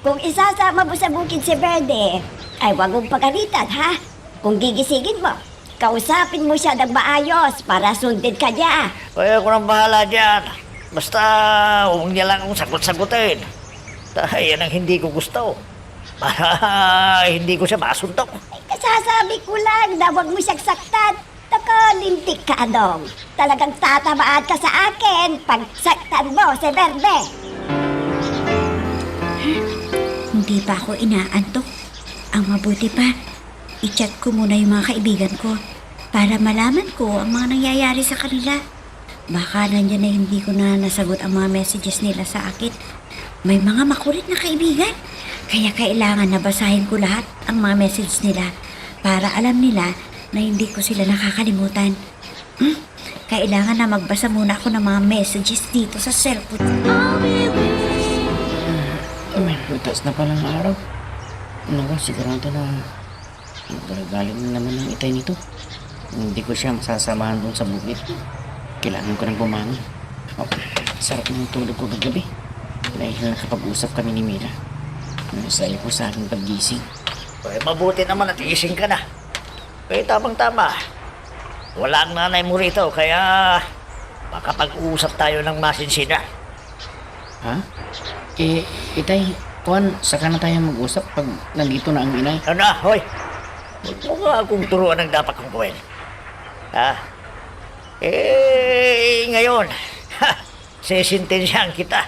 Kung isasama mo sa bukid si Verde, ay huwag mong pagalitan, ha? Kung gigisingin mo, kausapin mo siya ng maayos para sundin ka niya. Kaya ako nang bahala dyan. Basta huwag niya lang akong sagot-sagutin. Dahil yan ang hindi ko gusto. Para hindi ko siya masuntok. Kasasabi ko lang na huwag mo siyang saktan. Nakalintik ka, Adong. Talagang tatamaan ka sa akin pag saktan mo si Verde. Hindi pa ako inaantok. Ang mabuti pa, i-chat ko muna yung mga kaibigan ko para malaman ko ang mga nangyayari sa kanila. Baka nandiyan na hindi ko na nasagot ang mga messages nila sa akin. May mga makulit na kaibigan. Kaya kailangan na basahin ko lahat ang mga messages nila para alam nila na hindi ko sila nakakalimutan. Kailangan na magbasa muna ako ng mga messages dito sa cellphone. Butas na palang araw. Naku, sigurado na magagaling na naman ang itay nito. Hindi ko siya masasamahan doon sa bukid. Kailangan ko nang bumangon. Sarap ng tulog ko kagabi. Dahil nakapag-usap kami ni Mira. Nasaya ko sa aking pag-gising. Mabuti naman at iising ka na. Tamang-tama. Wala ang nanay mo rito, kaya makapag-uusap tayo ng masinsina. Ha? Itay, Juan, saka na tayo mag-usap pag nandito na ang inay. Ano na, hoy? Huwag mo nga akong turuan ang dapat kong gawin. Ngayon, sesintensyahan kita.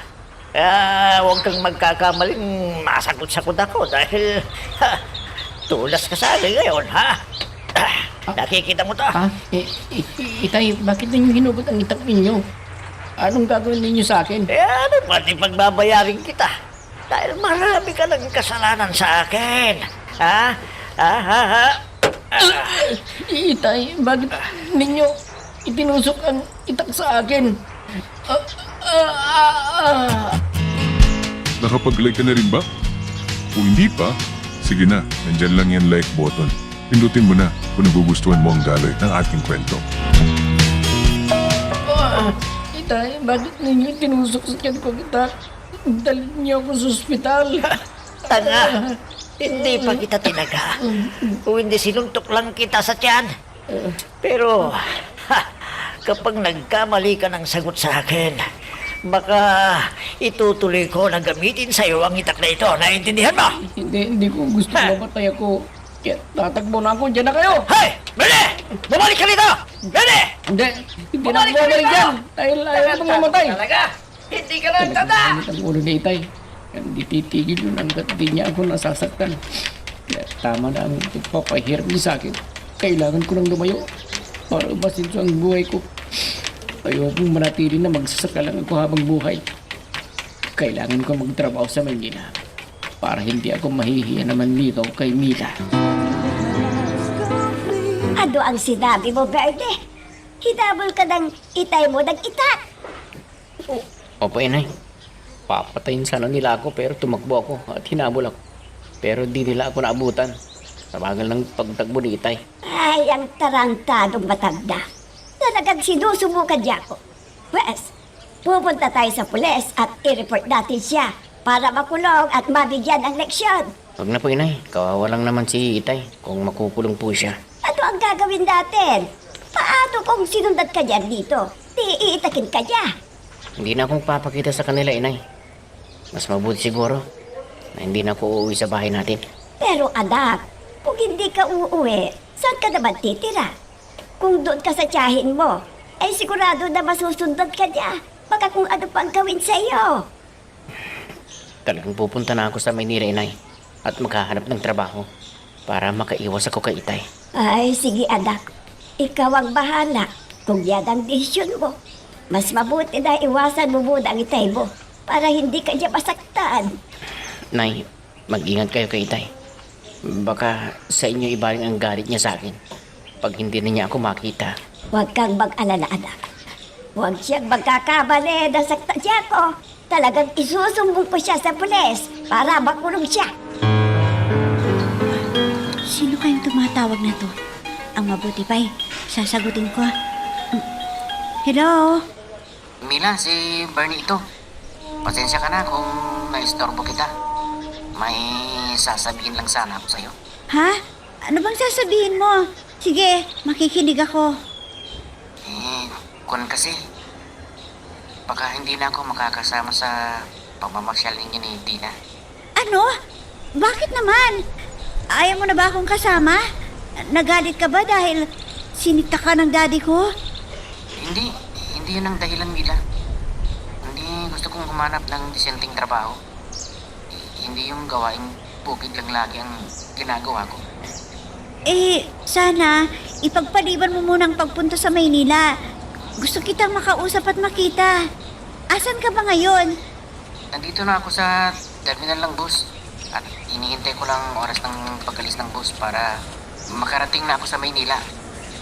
Huwag kang magkakamaling masagot-sagot ako dahil tulas ka sa akin ngayon, ha? Nakikita mo to? Ha? Itay, bakit ninyo hinubot ang itak ninyo? Anong gagawin ninyo sa akin? Eh ano, pati pagbabayarin kita. Dahil marami ka ng kasalanan sa akin. Ha? Itay, bakit ninyo itinusok ang itak sa akin? Nakapag-like ka na rin ba? Kung hindi pa, sige na, nandyan lang yan like button. Pindutin mo na kung nagugustuhan mo ang daloy ng ating kwento. Itay, bakit ninyo itinusok sa tiyan ko itak? Dalhin niyo ako sa ospital. Tanga, hindi pa kita tinaga. Kung hindi sinuntok lang kita sa tiyan. Pero, kapag nagkamali ka ng sagot sa akin, baka itutuloy ko na gamitin sa'yo ang itak na ito. Naintindihan mo? Hindi ko gusto mamatay ako. Kaya tatakbo na ako, dyan na kayo! Hey! Bene! Bumalik ka dito! Bene! Hindi na Bumalik ako ka bumalik dito! dyan! Dahil ayaw ko mamatay! Talaga? Hindi ka lang tanda! Nagmamit ang ulo ni Itay. Kaya hindi titigil yun hanggat di niya ako nasasaktan. Kaya tama na ang pagpapahirap niya sa akin. Kailangan ko nang lumayo para umasinso ang buhay ko. Ayokong manatili na magsasaka lang ako habang buhay. Kailangan ko magtrabaho sa Maynila para hindi ako mahihiya naman dito kay Mila. Ano ang sinabi mo, Verde? Hinabol ka ng itay mo ng itak. Opo, inay. Papatayin sana nila ako pero tumakbo ako at hinabol ako. Pero di nila ako naabutan. Sa bagal ng pagtakbo ni Itay. Ay, ang tarantadong matanda. Talagang sinusubukan niya ako. Wes, pupunta tayo sa pulis at i-report natin siya para makulong at mabigyan ng leksyon. Huwag na po, inay. Kawawa lang naman si Itay kung makukulong po siya. Ano ang gagawin natin? Paano kung sinundan ka niyan dito? Di iitakin ka niya. Hindi na akong papakita sa kanila, inay. Mas mabuti siguro na hindi na ako uuwi sa bahay natin. Pero anak, kung hindi ka uuwi, saan ka naman titira? Kung doon ka sa tiyahin mo, ay sigurado na masusundan ka niya. Baka kung ano pang gawin sa iyo. Talagang pupunta na ako sa Maynila, inay. At maghahanap ng trabaho para makaiwas ako kay Itay. Ay, sige anak. Ikaw ang bahala kung yan ang desisyon mo. Mas mabuti na iwasan mo muna ang itay mo para hindi ka niya masaktan. Nay, mag-ingat kayo kay Itay. Baka sa inyo ibaling ang galit niya sa akin pag hindi na niya ako makita. Huwag kang mag-alala, anak. Huwag siyang magkakamali na saktan niya ako. Talagang isusumbong ko siya sa pulis para makulong siya. Sino kayong tumatawag na to? Ang mabuti pa'y sasagutin ko. Hello? Mila, si Bernie ito. Pasensya ka na kung naistorbo kita. May sasabihin lang sana ako sa'yo. Ha? Ano bang sasabihin mo? Sige, makikinig ako. Kun kasi, baka hindi na ako makakasama sa pamamasyal ninyo ni Dina. Ano? Bakit naman? Ayaw mo na ba akong kasama? Nagalit ka ba dahil sinita ka ng daddy ko? Hindi yun ang dahilan, Mila. Hindi gusto kong humanap ng disenteng trabaho. Hindi yung gawaing bukid lang lagi ang ginagawa ko. Sana ipagpaliban mo munang pagpunta sa Maynila. Gusto kitang makausap at makita. Asan ka ba ngayon? Nandito na ako sa terminal ng bus. At hinihintay ko lang oras ng pag-alis ng bus para makarating na ako sa Maynila.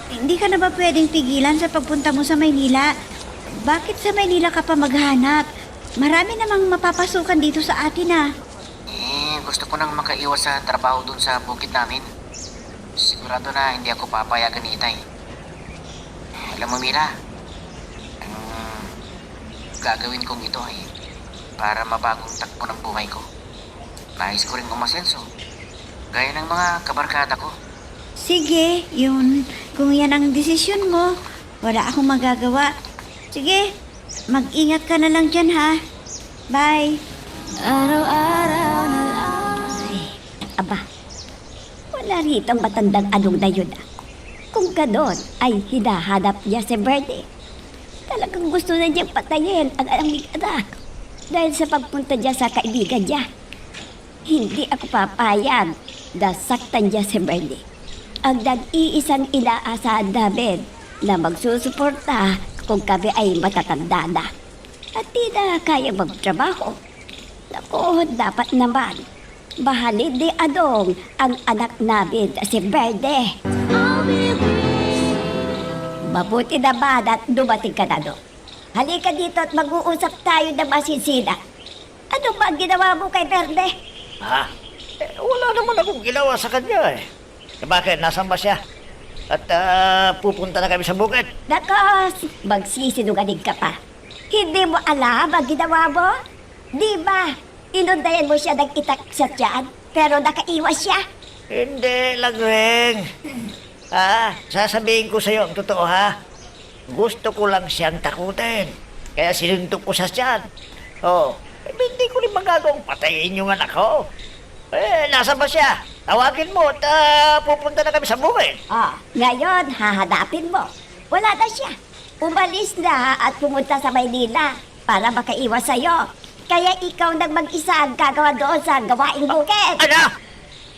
Hindi ka na ba pwedeng pigilan sa pagpunta mo sa Maynila? Bakit sa Maynila ka pa maghanap? Marami namang mapapasukan dito sa atin Gusto ko nang makaiwas sa trabaho dun sa bukid namin. Sigurado na hindi ako papayagan ni Itay. Alam mo, Mira, ang gagawin kong ito ay para mabagong takbo ng buhay ko. Nais ko rin umasenso, gaya ng mga kabarkada ko. Sige, yun. Kung yan ang desisyon mo, wala akong magagawa. Sige, mag-ingat ka na lang dyan, ha? Bye. Araw-araw na ay, aba, wala rito ang matandang anong na yun. Kung ganon ay hinahanap niya si Bernie. Talagang gusto na niyang patayin ang aming anak dahil sa pagpunta niya sa kaibigan niya. Hindi ako papayag na saktan niya si Bernie. Ang nag-iisang inaasahan namin na magsusuporta kung kami ay matatanda na. at di na kaya magtrabaho. Naku, dapat naman. Bahalin ni Adong ang anak namin na si Verde. Mabuti naman at dumating ka na, Dong. Halika dito at mag-uusap tayo na masinsina. Ano ba ang ginawa mo kay Verde? Ha? Wala naman akong ginawa sa kanya eh. Bakit? Nasaan ba siya? At pupunta na kami sa bukid. Nakos, magsisinungaling ka pa. Hindi mo alam ang ginawa mo? Di ba? Inundayan mo siya ng itak sa tiyan, pero nakaiwas siya. Hindi, Lagweng. Sasabihin ko sa'yo ang totoo, ha? Gusto ko lang siyang takutin. Kaya sinuntok ko sa tiyan. Hindi ko rin magagawang patayin yung anak ko. Nasa ba siya? Tawagin mo at pupunta na kami sa bukid. Ngayon, hahanapin mo. Wala na siya. Umalis na at pumunta sa Maynila para makaiwas sa'yo. Kaya ikaw nang mag-isa ang gagawa doon sa gawaing bukid. Ano?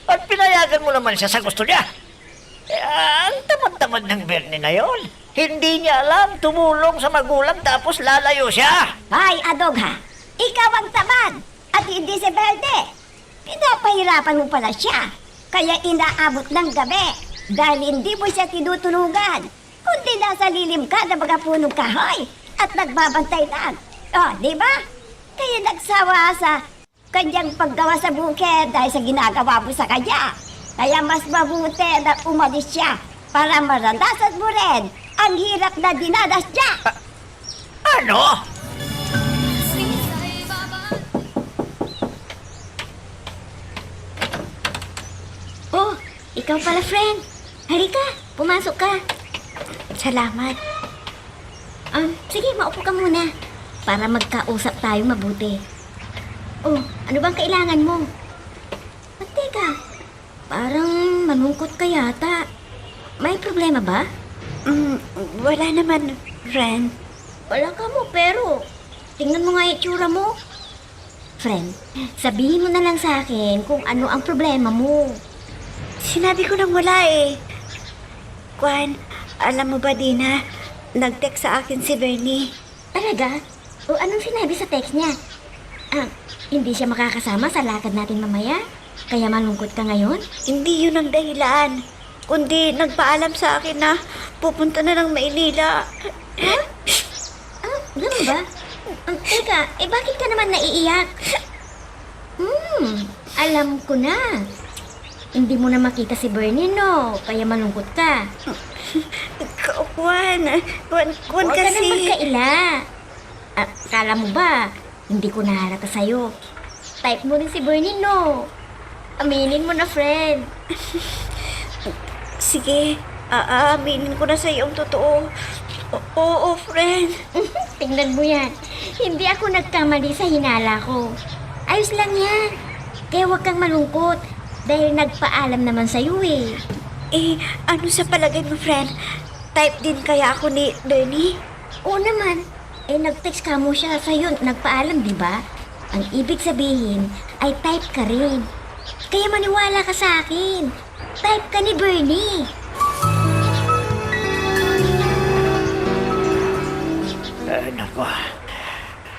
At pinayagan mo naman siya sa gusto niya. Ang tamad-tamad ng Bernie na yon. Hindi niya alam tumulong sa magulang tapos lalayo siya. Hay, Adog ha. Ikaw ang tamad at hindi si Verde. Pinapahirapan mo pala siya. Kaya inaabot ng gabi dahil hindi mo siya tinutulungan. Kundi nasa lilim ka ng mga punong kahoy at nagbabantay lang. Di ba? Kaya nagsawa sa kanyang paggawa sa bukid dahil sa ginagawa mo sa kanya. Kaya mas mabuti na umalis siya para maranasan mo rin ang hirap na dinanas niya. Ano? Oh, ikaw pala, friend. Halika, pumasok ka. Salamat. Sige, maupo ka muna. Para magkausap tayo mabuti. Oh, ano bang kailangan mo? Teka, parang malungkot ka yata. May problema ba? Wala naman, friend. Wala ka mo, pero tingnan mo nga yung itsura mo. Friend, sabihin mo na lang sa akin kung ano ang problema mo. Sinabi ko nang wala eh. Kwan, alam mo ba, Dina? Nag-text sa akin si Bernie. Talaga? O anong sinabi sa text niya? Hindi siya makakasama sa lakad natin mamaya? Kaya malungkot ka ngayon? Hindi yun ang dahilan. Kundi nagpaalam sa akin na pupunta na ng Maynila. Ganun ba? Teka, bakit ka naman naiiyak? Alam ko na. Hindi mo na makita si Bernie, no? Kaya malungkot ka. Kwan Huwag ka kasi... na magkaila. Kala mo ba, hindi ko nahalata sa'yo? Type mo rin si Bernie, no? Aminin mo na, friend. Sige, aaminin ko na sa iyo ang totoo. Oo, friend. Tingnan mo yan. Hindi ako nagkamali sa hinala ko. Ayos lang yan. Kaya huwag kang malungkot. Dahil nagpaalam naman sa'yo eh. Ano sa palagay mo, friend? Type din kaya ako ni Bernie? Oo naman. Nag-text ka mo siya sa'yo. Nagpaalam, di ba? Ang ibig sabihin ay type ka rin. Kaya maniwala ka sa akin. Type ka ni Bernie. Nako.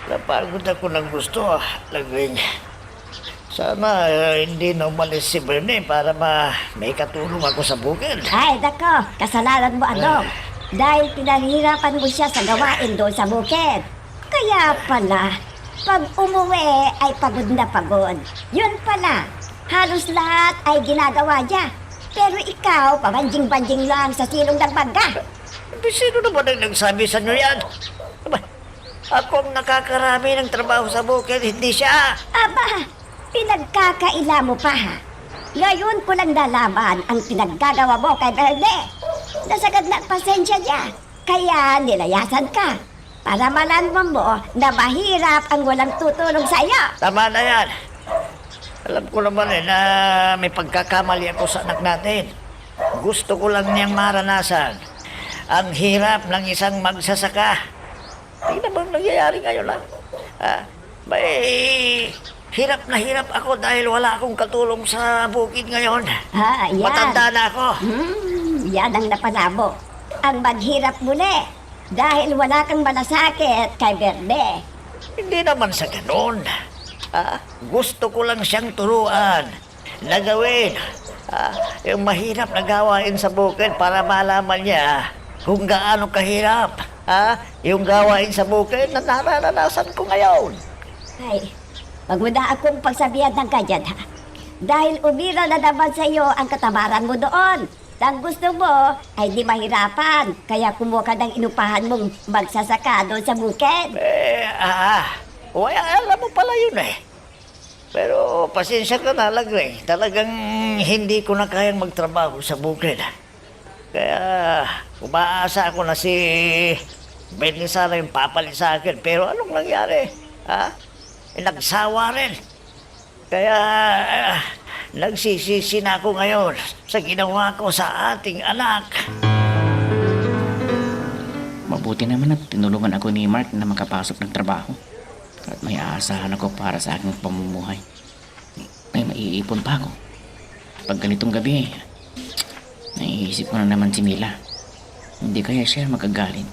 Napagod ako ng gusto, Lagwing. Sana hindi na umalis si Bernie para may katulong ako sa bukid. Ay, dako, kasalanan mo, Adong. Dahil pinahirapan mo siya sa gawain doon sa bukid. Kaya pala, pag umuwi ay pagod na pagod. Yun pala, halos lahat ay ginagawa niya. Pero ikaw, pabanjing-banjing lang sa silong ng bangga. Sino naman ang nagsabi sa inyo yan? Aba, ako ang nakakarami ng trabaho sa bukid, hindi siya. Aba, pinagkakaila mo pa ha. Ngayon ko lang nalaman ang pinaggagawa mo kay Verde. Nasagad na pasensya niya. Kaya nilayasan ka. Para malaman mo na mahirap ang walang tutulong sa iyo. Tama na yan. Alam ko naman na may pagkakamali ako sa anak natin. Gusto ko lang niyang maranasan ang hirap ng isang magsasaka. Tingnan bang nangyayari ngayon lang? May hirap na hirap ako dahil wala akong katulong sa bukid ngayon. Yan. Matanda na ako. Yan ang napanabo. Ang maghirap muli. Dahil wala kang malasakit kay Verde. Hindi naman sa ganun. Gusto ko lang siyang turuan na gawin yung mahirap na gawain sa bukid para malaman niya kung gaano kahirap yung gawain sa bukid na nararanasan ko ngayon. Ay, wag mo na akong pagsabihan ng ganyan, ha? Dahil umira na naman sa iyo ang katamaran mo doon. Ang gusto mo ay di mahirapan, kaya kumuha ka ng inupahan mong magsasaka doon sa bukid. Alam mo pala yun eh. Pero pasensya ka na lang eh. Talagang hindi ko na kayang magtrabaho sa bukid. Kaya umaasa ako na si Benny sana yung papalit sa akin. Pero anong nangyari? Nagsawa rin. Kaya nagsisisi na ako ngayon sa ginawa ko sa ating anak. Mabuti naman at tinulungan ako ni Mark na makapasok ng trabaho. At may aasahan ako para sa aking pamumuhay. May maiipon pa ako. Pag ganitong gabi, naiisip ko na naman si Mila. Hindi kaya siya magagalit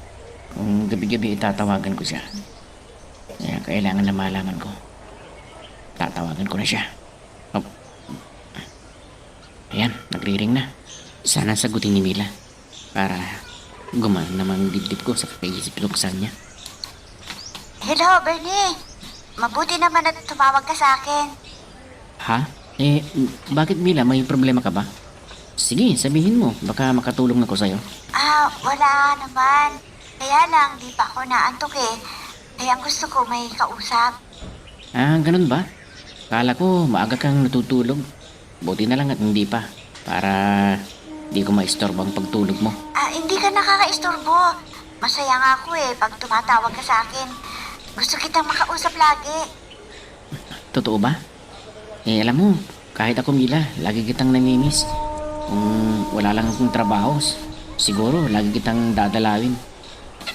kung gabi-gabi itatawagan ko siya. Kaya kailangan na malaman ko. Tatawagan ko na siya. Oh. Ayan, nagre-ring na. Sana sagutin ni Mila para gumana naman dibdib ko sa kakaisip luksan niya. Hello, Bernie. Mabuti naman at tumawag ka sa akin. Ha? Bakit Mila? May problema ka ba? Sige, sabihin mo. Baka makatulong ako sa'yo. Wala naman. Kaya lang, di pa ako naantok eh. Kaya gusto ko may kausap. Ganun ba? Kala ko maaga kang natutulog. Buti na lang at hindi pa. Para di ko maistorbo ang pagtulog mo. Hindi ka nakakaistorbo. Masaya nga ako eh pag tumatawag ka sa akin. Gusto kitang makausap lagi. Totoo ba? Alam mo, kahit ako Mila, lagi kitang namimiss. Kung wala lang akong trabaho, siguro lagi kitang dadalawin.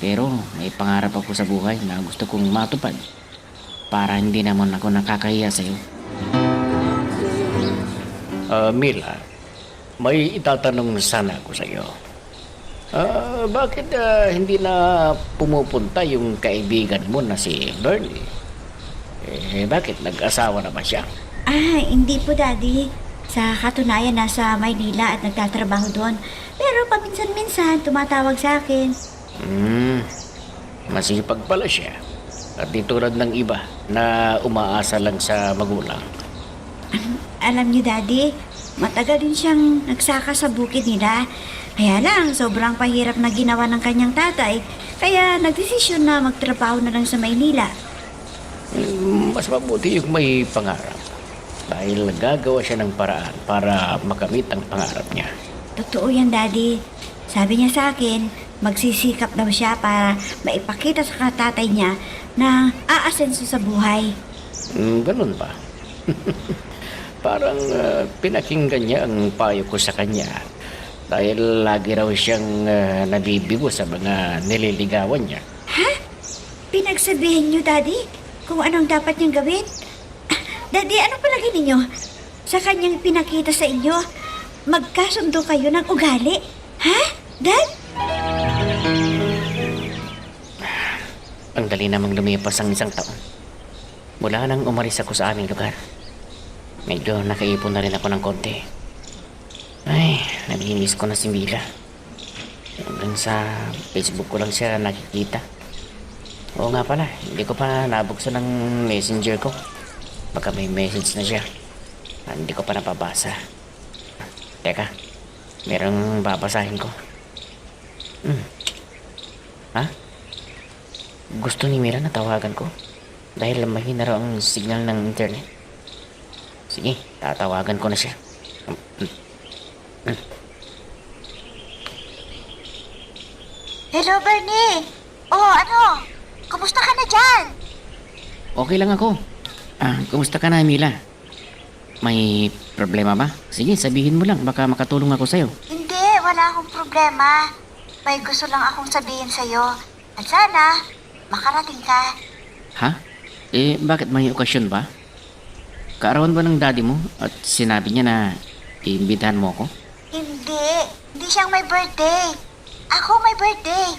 Pero may pangarap ako sa buhay na gusto kong matupad para hindi naman ako nakakahiya sa'yo. Mila, may itatanong sana ako sa iyo. Bakit hindi na pumupunta yung kaibigan mo na si Bernie? Bakit nag-asawa na ba siya? Hindi po, Daddy. Sa katunayan, nasa Maynila at nagtatrabaho doon. Pero paminsan-minsan, tumatawag sa akin. Masipag pala siya. At di tulad ng iba na umaasa lang sa magulang. Alam niyo, Daddy, matagal din siyang nagsaka sa bukid nila. Kaya lang, sobrang pahirap na ginawa ng kanyang tatay. Kaya nagdesisyon na magtrabaho na lang sa Maynila. Mas mabuti yung may pangarap. Dahil gagawa siya ng paraan para makamit ang pangarap niya. Totoo yan, Daddy. Sabi niya sa akin, magsisikap daw siya para maipakita sa tatay niya na aasenso sa buhay. Ganun ba? Parang pinakinggan niya ang payo ko sa kanya. Dahil lagi raw siyang nabibigo sa mga nililigawan niya. Ha? Pinagsabihin niyo, Daddy, kung anong dapat niyang gawin? Daddy, ano palagi ninyo? Sa kanyang pinakita sa inyo, magkasundo kayo ng ugali? Ha? Dad? Ang dali namang lumipas ang isang taon. Mula nang umalis ako sa aming lugar, medyo nakaipon na rin ako ng konti. Ay, namimiss ko na si Mila. Hanggang sa Facebook ko lang siya nakikita. Oo nga pala, hindi ko pa nabuksan ng messenger ko. Baka may message na siya. Hindi ko pa napabasa. Teka, merong babasahin ko. Ha? Gusto ni Mira na tawagan ko dahil mahina raw ang signal ng internet. Sige, tatawagan ko na siya. Hello, Bernie! Ano? Kumusta ka na dyan? Okay lang ako. Kumusta ka na, Mila? May problema ba? Sige, sabihin mo lang. Baka makatulong ako sa'yo. Hindi, wala akong problema. May gusto lang akong sabihin sa'yo. At sana, makarating ka. Ha? Bakit may okasyon ba? Kaarawan ba ng daddy mo at sinabi niya na iimbitahan mo ako? Hindi siyang may birthday. Ako may birthday.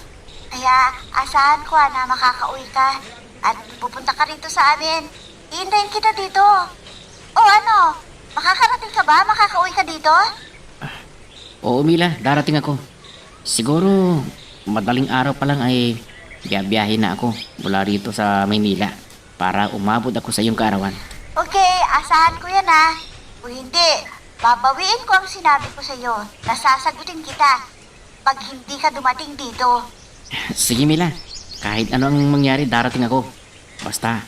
Kaya asahan ko na makakauwi ka. at pupunta ka rito sa amin. Iintayin kita dito. O ano, makakarating ka ba? Makakauwi ka dito? Oo, Mila, darating ako. Siguro, madaling araw pa lang ay biyahe na ako mula rito sa Maynila para umabot ako sa iyong kaarawan. Okay, asahan ko yan ha. Kung hindi, babawiin ko ang sinabi ko sa iyo. Nasasagutin kita pag hindi ka dumating dito. Sige, Mila. Kahit ano ang mangyari, darating ako. Basta,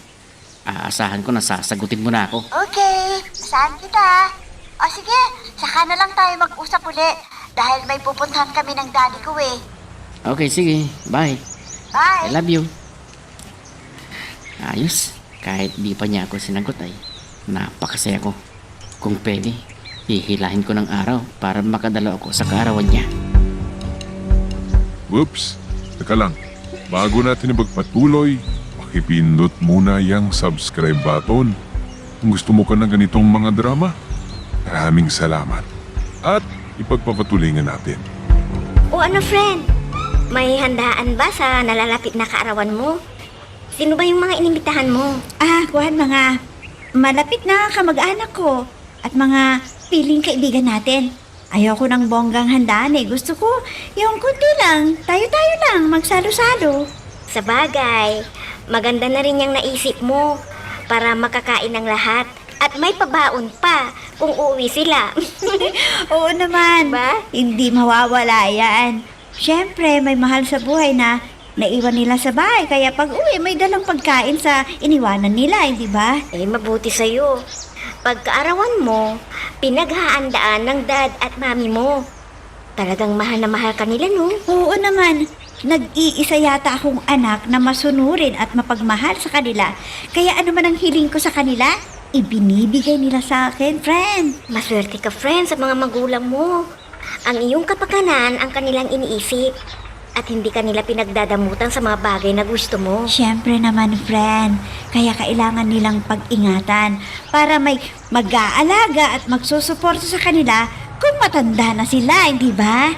aasahan ko na sasagutin mo na ako. Okay, asahan kita. O sige, saka na lang tayo mag-usap uli dahil may pupuntahan kami ng daddy ko eh. Okay, sige. Bye. I Bye! love you. Ayos. Kahit di pa niya ako sinagot ay napakasaya ko. Kung pwede, hihilahin ko ng araw para makadalo ako sa kaarawan niya. Whoops! Teka lang, bago natin magpatuloy, pakipindot muna yung subscribe button. Kung gusto mo ka ng ganitong mga drama, maraming salamat. At ipagpapatuloy nga natin. O ano, friend? May handaan ba sa nalalapit na kaarawan mo? Sino ba yung mga inimbitahan mo? Kuhan, mga malapit na kamag-anak ko at mga piling kaibigan natin. Ayoko ng bonggang handaan eh. Gusto ko yung kunti lang, tayo-tayo lang, magsalo-salo. Sa bagay, maganda na rin yung naisip mo para makakain ng lahat. At may pabaon pa kung uuwi sila. Oo naman, Ba? hindi mawawala yan. Siyempre, may mahal sa buhay na naiwan nila sa bahay. Kaya pag uwi, may dalang pagkain sa iniwanan nila, hindi ba? Eh, mabuti sa'yo. Pagkaarawan mo, pinaghahandaan ng dad at mami mo. Talagang mahal na mahal ka nila, no? Oo naman. Nag-iisa yata akong anak na masunurin at mapagmahal sa kanila. Kaya ano man ang hiling ko sa kanila, ibinibigay nila sa akin, friend. Maswerte ka, friend, sa mga magulang mo. Ang iyong kapakanan ang kanilang iniisip at hindi kanila pinagdadamutan sa mga bagay na gusto mo. Siyempre naman, friend. Kaya kailangan nilang pag-ingatan para may mag-aalaga at magsusuporta sa kanila kung matanda na sila, hindi ba?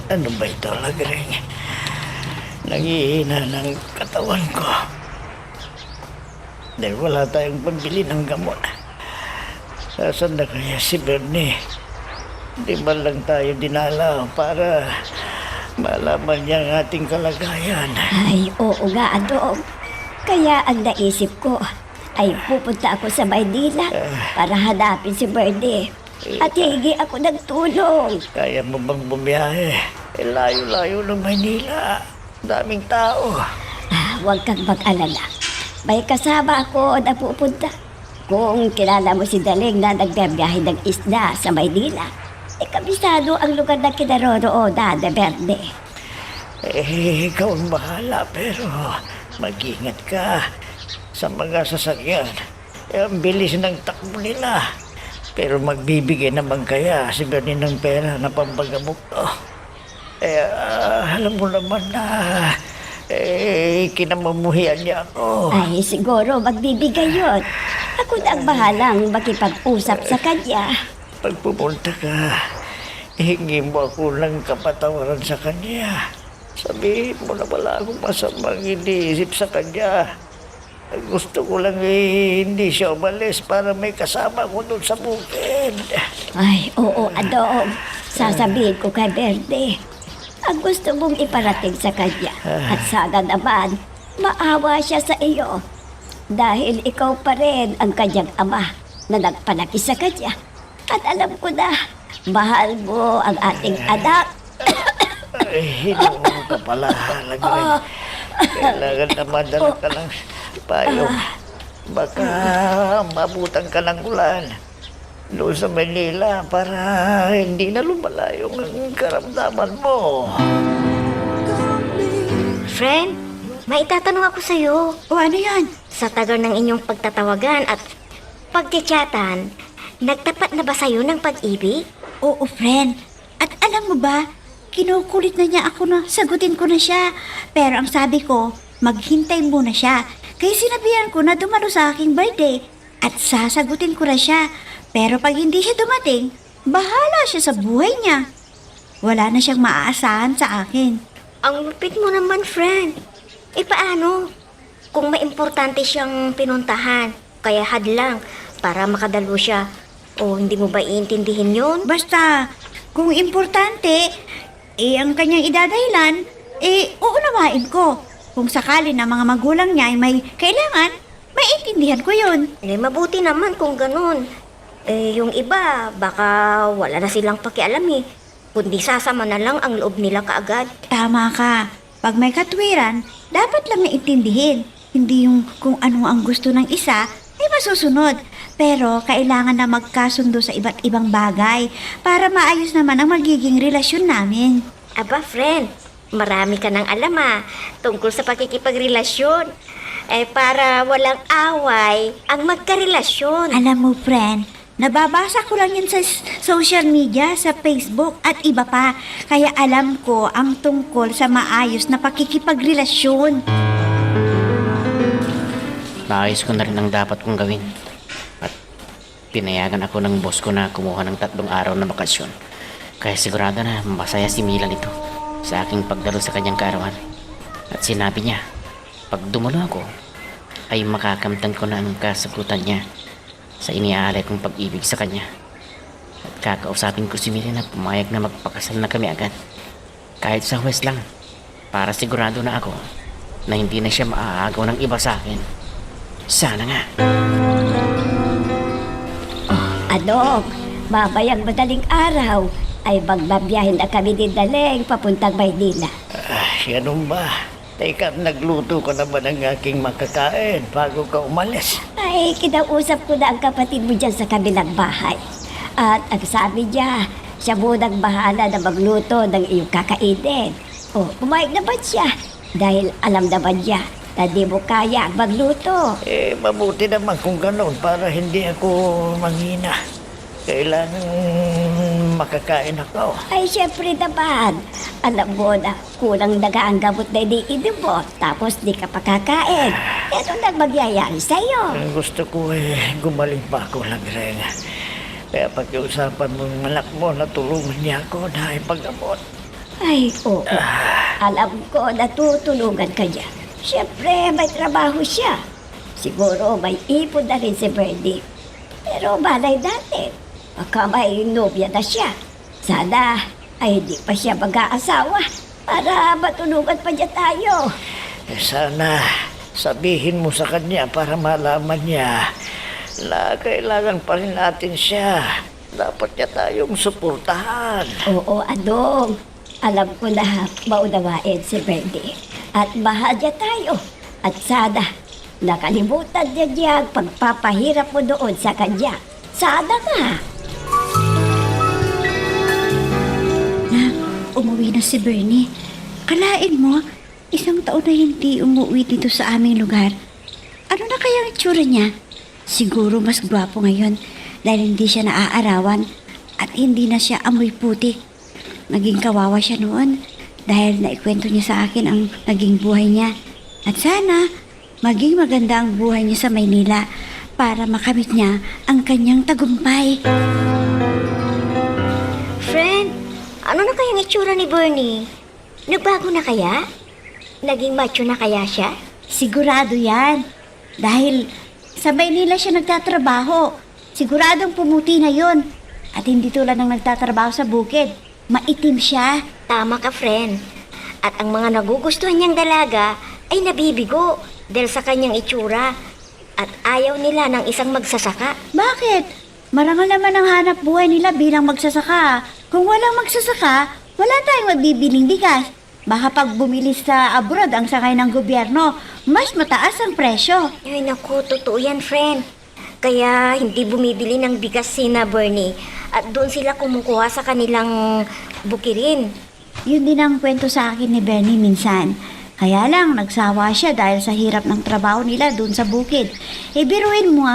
Ano ba ito, Lagring? Nangihina ng katawan ko. Dahil wala tayong pambili ng gamot. Saan na kaya si Bernie? Di ba lang tayo dinala para malaman niya ang ating kalagayan? Ay, oo nga, Adong. Kaya ang naisip ko ay pupunta ako sa Maynila para hanapin si Bernie. At hihingi ako ng tulong. Kaya mo bang bumiyahe? Layo-layo ng Maynila. Daming tao. Huwag kang mag-alala. May kasama ako na pupunta. Kung kilala mo si Daling na nagbiyahe ng isda sa Maynila, kabisado ang lugar na kinaroroonan na Verde. Ikaw ang bahala, pero mag-ingat ka sa mga sasakyan. Ang bilis ng takbo nila. Pero magbibigay naman kaya si Bernie ng pera na pambagamot to. Alam mo naman na kinamumuhian niya ako. Ay, siguro magbibigay yun. Ako na ang bahalang makipag-usap sa kanya. Pag pupunta ka, hingi mo ako ng kapatawaran sa kanya. Sabihin mo na wala akong masamang iniisip sa kanya. Gusto ko lang hindi siya umalis para may kasama ko doon sa bukid. Ay, oo, Adong. Sasabihin ko kay Verde. Ang gusto mong iparating sa kanya. At sana naman, maawa siya sa iyo. Dahil ikaw pa rin ang kanyang ama na nagpalaki sa kanya. At alam ko na, mahal mo ang ating anak. Ay, hinuho ka pala, Lagring. Kailangan na madala ka ng payo. Baka mabutan ka ng ulan doon sa Manila para hindi na lumalayo ang karamdaman mo. Friend, may itatanong ako sa'yo. O ano yan? Sa tagal ng inyong pagtatawagan at pagtitsatan, nagtapat na ba sa'yo ng pag-ibig? Oo, friend. At alam mo ba, kinukulit na niya ako na sagutin ko na siya. Pero ang sabi ko, maghintay muna siya. Kaya sinabihan ko na dumalo sa aking birthday at sasagutin ko na siya. Pero pag hindi siya dumating, bahala siya sa buhay niya. Wala na siyang maaasahan sa akin. Ang lupit mo naman, friend. Eh paano? Kung may importante siyang pinuntahan, kaya hadlang para makadalo siya. O hindi mo ba iintindihin yun? Basta, kung importante, ang kanyang idadahilan, uunawain ko. Kung sakali na mga magulang niya ay may kailangan, maiintindihan ko yun. Mabuti naman kung ganun. Yung iba, baka wala na silang pakialam eh. Kundi sasama na lang ang loob nila kaagad. Tama ka. Pag may katwiran, dapat lang naiintindihin. Hindi yung kung ano ang gusto ng isa, ay masusunod. Pero kailangan na magkasundo sa iba't ibang bagay para maayos naman ang magiging relasyon namin. Aba, friend, marami ka nang alam tungkol sa pakikipagrelasyon. Para walang away ang magkarelasyon. Alam mo, friend, nababasa ko lang yan sa social media, sa Facebook at iba pa. Kaya alam ko ang tungkol sa maayos na pakikipagrelasyon. Naayos ko na rin ang dapat kong gawin. At pinayagan ako ng boss ko na kumuha ng 3 araw na bakasyon. Kaya sigurado na masaya si Mila nito sa aking pagdalo sa kanyang kaarawan. At sinabi niya, pag dumulo ako, ay makakamtan ko na ang kasagutan niya sa iniaalay kong pag-ibig sa kanya. At kakausapin ko si Mila na pumayag na magpakasal na kami agad. Kahit sa West lang, para sigurado na ako na hindi na siya maaagaw ng iba sa akin. Sana nga. Adong, mabayang madaling araw ay magbabiyahin na kami ni Daling papuntang Maynila. Ganun ba? Teka, nagluto ko na ba ng aking makakain bago ka umalis? Ay, kinausap ko na ang kapatid mo dyan sa kabilang bahay. At ang sabi niya, siya munang bahala na magluto ng iyong kakainin. O, pumayag naman siya dahil alam naman niya na di mo kaya magluto. Mabuti naman kung ganun para hindi ako manghina. Kailangan makakain ako. Ay, syempre naman. Alam mo na kulang na ang gamot na iniinom mo, tapos di ka pakakain. Ano nang magyayari sa'yo? Ang gusto ko gumaling pa ako lang rin. Kaya pag-iusapan mo ng anak mo na tulungan niya ako na ipag-abot. Ay, oo. Alam ko na tutulungan ka niya. Syempre, may trabaho siya. Siguro may ipon na rin si Bernie. Pero malay natin, baka may nobya na siya. Sana ay hindi pa siya mag-aasawa para matulungan pa niya tayo. Sana sabihin mo sa kanya para malaman niya na kailangan pa rin natin siya. Dapat niya tayong suportahan. Oo, Adong. Alam ko na maunawain si Bernie. At mahal niya tayo. At sana nakalimutan niya niyang pagpapahirap mo doon sa kanya. Sana nga. Umuwi na si Bernie. Kalain mo, 1 taon na hindi umuwi dito sa aming lugar. Ano na kaya ang itsura niya? Siguro mas gwapo ngayon dahil hindi siya naaarawan at hindi na siya amoy putik. Naging kawawa siya noon dahil naikwento niya sa akin ang naging buhay niya. At sana maging maganda ang buhay niya sa Maynila para makamit niya ang kanyang tagumpay. Friend, ano na kayang itsura ni Bernie? Nagbago na kaya? Naging macho na kaya siya? Sigurado yan. Dahil sa Maynila siya nagtatrabaho. Siguradong pumuti na yon. At hindi tulad ng nagtatrabaho sa bukid. Maitim siya. Tama ka, friend. At ang mga nagugustuhan niyang dalaga ay nabibigo dahil sa kanyang itsura. At ayaw nila ng isang magsasaka. Bakit? Marangal naman ang hanap buhay nila bilang magsasaka. Kung walang magsasaka, wala tayong mabibiling bigas. Baka pag bumili sa abroad ang sakay ng gobyerno, mas mataas ang presyo. Ay naku, totoo yan, friend. Kaya hindi bumibili ng bigas sina Bernie. At doon sila kumukuha sa kanilang bukirin. Yun din ang kwento sa akin ni Bernie minsan. Kaya lang, nagsawa siya dahil sa hirap ng trabaho nila doon sa bukid. Biruin mo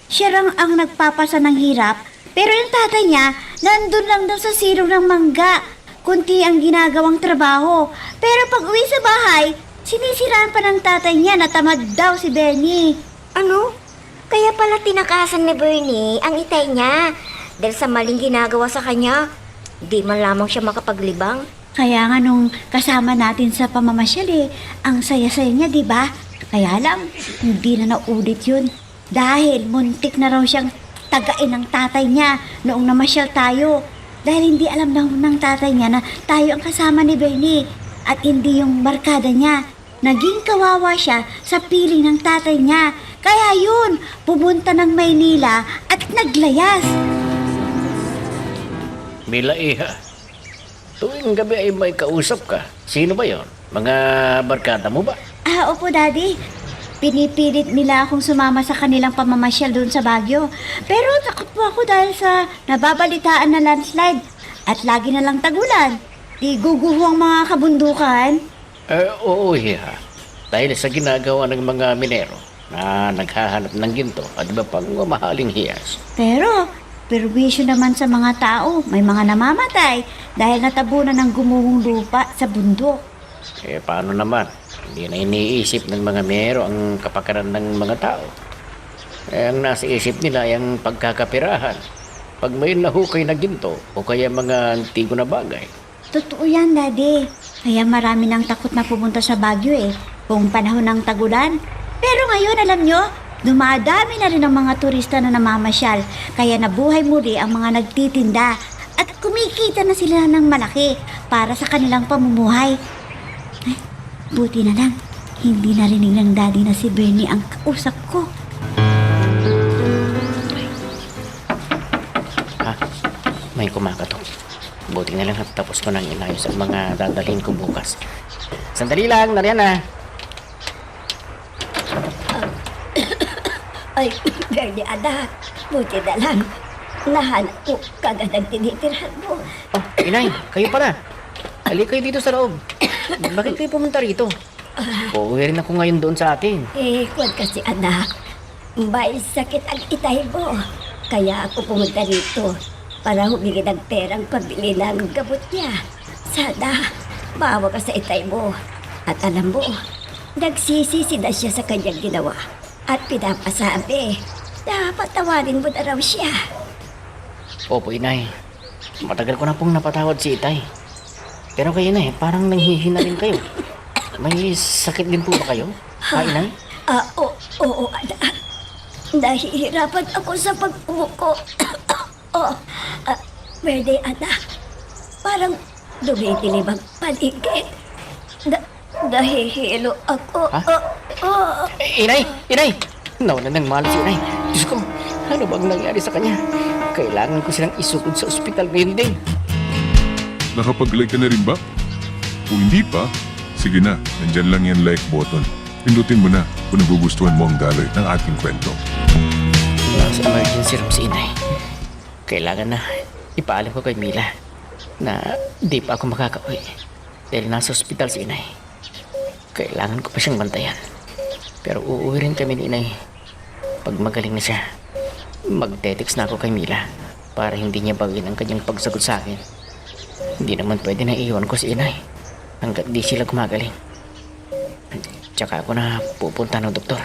siya lang ang nagpapasa ng hirap. Pero yung tatay niya, nandun lang daw sa silong ng mangga. Kunti ang ginagawang trabaho. Pero pag uwi sa bahay, sinisiraan pa ng tatay niya na tamad daw si Bernie. Ano? Kaya pala tinakasan ni Bernie ang itay niya. Dahil sa maling ginagawa sa kanya, di man lamang siya makapaglibang. Kaya nga nung kasama natin sa pamamasyal ang saya-saya niya, di ba? Kaya lang, hindi na naulit yun. Dahil muntik na raw siyang tagain ng tatay niya noong namasyal tayo. Dahil hindi alam ng tatay niya na tayo ang kasama ni Bernie at hindi yung barkada niya. Naging kawawa siya sa piling ng tatay niya. Kaya yun, pumunta ng Maynila at naglayas. Mila Iha, tuwing gabi ay may kausap ka. Sino ba yon? Mga barkada mo ba? Opo, Daddy. Pinipilit nila akong sumama sa kanilang pamamasyal doon sa Baguio. Pero takot po ako dahil sa nababalitaan na landslide at lagi na lang tagulan. Di guguho ang mga kabundukan. Oo, Iha. Dahil sa ginagawa ng mga minero na naghahanap ng ginto at iba pang mahaling hiyas. Pero, perwisyo naman sa mga tao. May mga namamatay dahil natabunan ng gumuhong lupa sa bundok. Paano naman? Hindi na iniisip ng mga minero ang kapakanan ng mga tao. Ang nasa isip nila ay ang pagkakapirahan. Pag may nahukay na ginto o kaya mga antigo na bagay. Totoo yan, Daddy. Kaya marami nang takot na pumunta sa Baguio kung panahon ng tagulan. Pero ngayon, alam nyo, dumadami na rin ang mga turista na namamasyal. Kaya nabuhay muli ang mga nagtitinda at kumikita na sila ng malaki para sa kanilang pamumuhay. Buti na lang, hindi narinig ng Daddy na si Bernie ang kausap ko. May kumakatok. Buti na lang at tapos ko nang inayos ang mga dadalhin ko bukas. Sandali lang, nariyan na. Ay, Bernie, anak. Buti na lang. Nahanap ko kagad ang tinitirahan mo. Oh, inay, kayo pala. Halika kayo dito sa loob. Bakit kayo pumunta rito? Uuwi rin ako ngayon doon sa atin. Kwan kasi anak, may sakit ang itay mo. Kaya ako pumunta rito para humingi ng perang pabili ng gamot niya. Sana, maawa ka sa itay mo. At alam mo, nagsisisi na siya sa kanyang ginawa. At pinapasabi, dapat tawarin mo na raw siya. Opo, inay. Matagal ko na pong napatawad si itay. Pero kayo na parang nanghihina rin kayo. May sakit din po ba kayo? Inay? Oo, anak. Nahihirapan ako sa pag-umuko. Pwede, anak. Parang dumidilim ang paligid. Nahihilo ako. Inay! Inay! Nawala ng malas si inay. Diyos ko, ano bang nangyari sa kanya? Kailangan ko silang isugod sa ospital ngayon din. Nakapag-like ka na rin ba? Kung hindi pa, sige na, nandyan lang yan like button. Pindutin mo na kung nagugustuhan mo ang daloy ng ating kwento. Nasa emergency room si inay. Kailangan na ipaalam ko kay Mila na di pa ako makakauwi dahil nasa ospital si inay. Kailangan ko pa siyang bantayan. Pero uuwi rin kami ni inay. Pag magaling na siya, magte-text na ako kay Mila para hindi niya bagin ang kanyang pagsagot sa akin. Hindi naman pwede na iwan ko si inay hanggat di sila gumagaling. Tsaka ako na pupunta ng doktor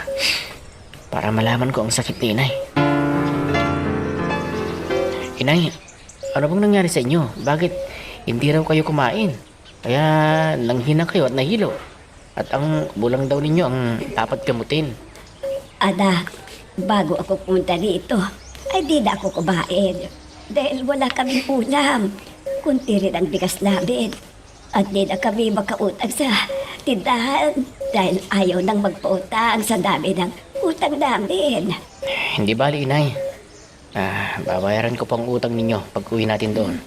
para malaman ko ang sakit ni inay. Inay, ano bang nangyari sa inyo? Bakit hindi raw kayo kumain? Kaya nanghina kayo at nahilo. At ang bulang daw ninyo ang dapat gamutin. Anak, bago ako pumunta rito, ay di na ako kumain. Dahil wala kaming ulam. Kunti rin ang bigas namin. At di na kami makautang sa tindahan dahil ayaw nang magpautang sa dami ng utang namin. Hindi bali, inay. Babayaran ko pang utang ninyo pag uwi natin doon.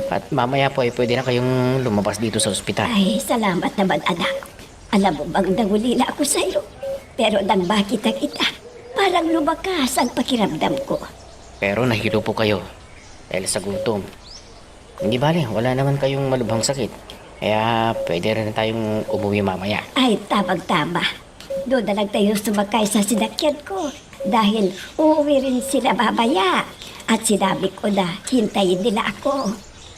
At mamaya po ay pwede na kayong lumabas dito sa ospital. Ay, salamat naman, anak. Alam mo bang nangulila ako sa'yo? Pero nang makita kita, parang lumakas ang pakiramdam ko. Pero nahilo po kayo dahil sa gutom. Hindi bali, wala naman kayong malubhang sakit. Kaya pwede rin tayong umuwi mamaya. Ay, tamang-tama. Doon na lang tayo sumakay sa sinakyan ko. Dahil uuwi rin sila mamaya. At sinabi ko na hintayin nila ako.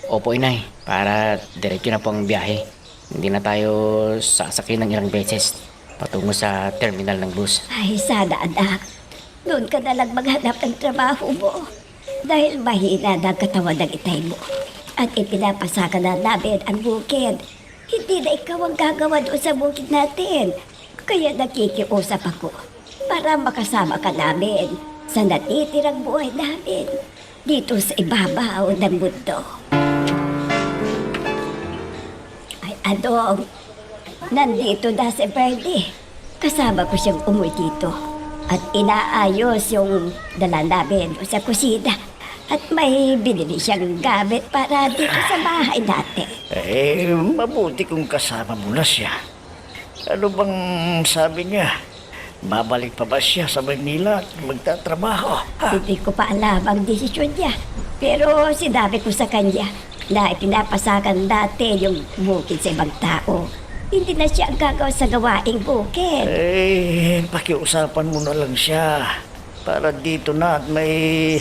Opo, inay. Para diretso na po ang biyahe. Hindi na tayo sasakay ng ilang beses patungo sa terminal ng bus. Ay, sana anak. Doon ka na lang maghanap ng trabaho mo. Dahil mahina na ang katawan ng itay mo. at ipinapasakan na namin ang bukid. Hindi na ikaw ang gagawa doon sa bukid natin. Kaya nakikiusap ako para makasama ka namin sa natitirang buhay namin dito sa ibabaw ng mundo. Ay, Adong, nandito na si Bernie. Kasama ko siyang umuwi dito at inaayos yung dala namin sa kusina. At may binili siyang gamit para dito sa bahay natin. Mabuti kung kasama mo na siya. Ano bang sabi niya? Babalik pa ba siya sa Manila at magtatrabaho? Hindi ko pa alam ang desisyon niya. Pero sinabi ko sa kanya na ipinapasakan natin yung bukid sa ibang tao. Hindi na siya ang gagawa sa gawaing bukid. Pakiusapan mo na lang siya. Para dito na at may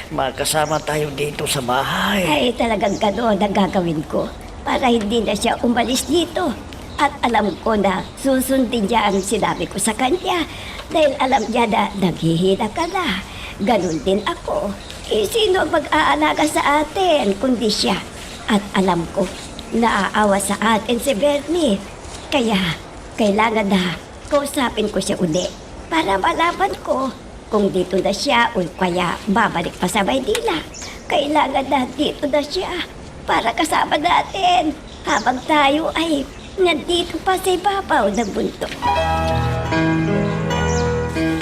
makasama tayo dito sa bahay. Ay, talagang gano'n ang gagawin ko para hindi na siya umalis dito. At alam ko na susundin niya ang sinabi ko sa kanya dahil alam niya na naghihina ka na. Ganon din ako. Sino ang mag-aalaga sa atin kundi siya? At alam ko, naaawa sa atin si Bernie. Kaya, kailangan na kausapin ko siya uli para malaman ko kung dito na siya o kaya babalik pa sa Maynila. Kailangan na dito na siya para kasama natin habang tayo ay nandito pa sa ibabaw ng bundok.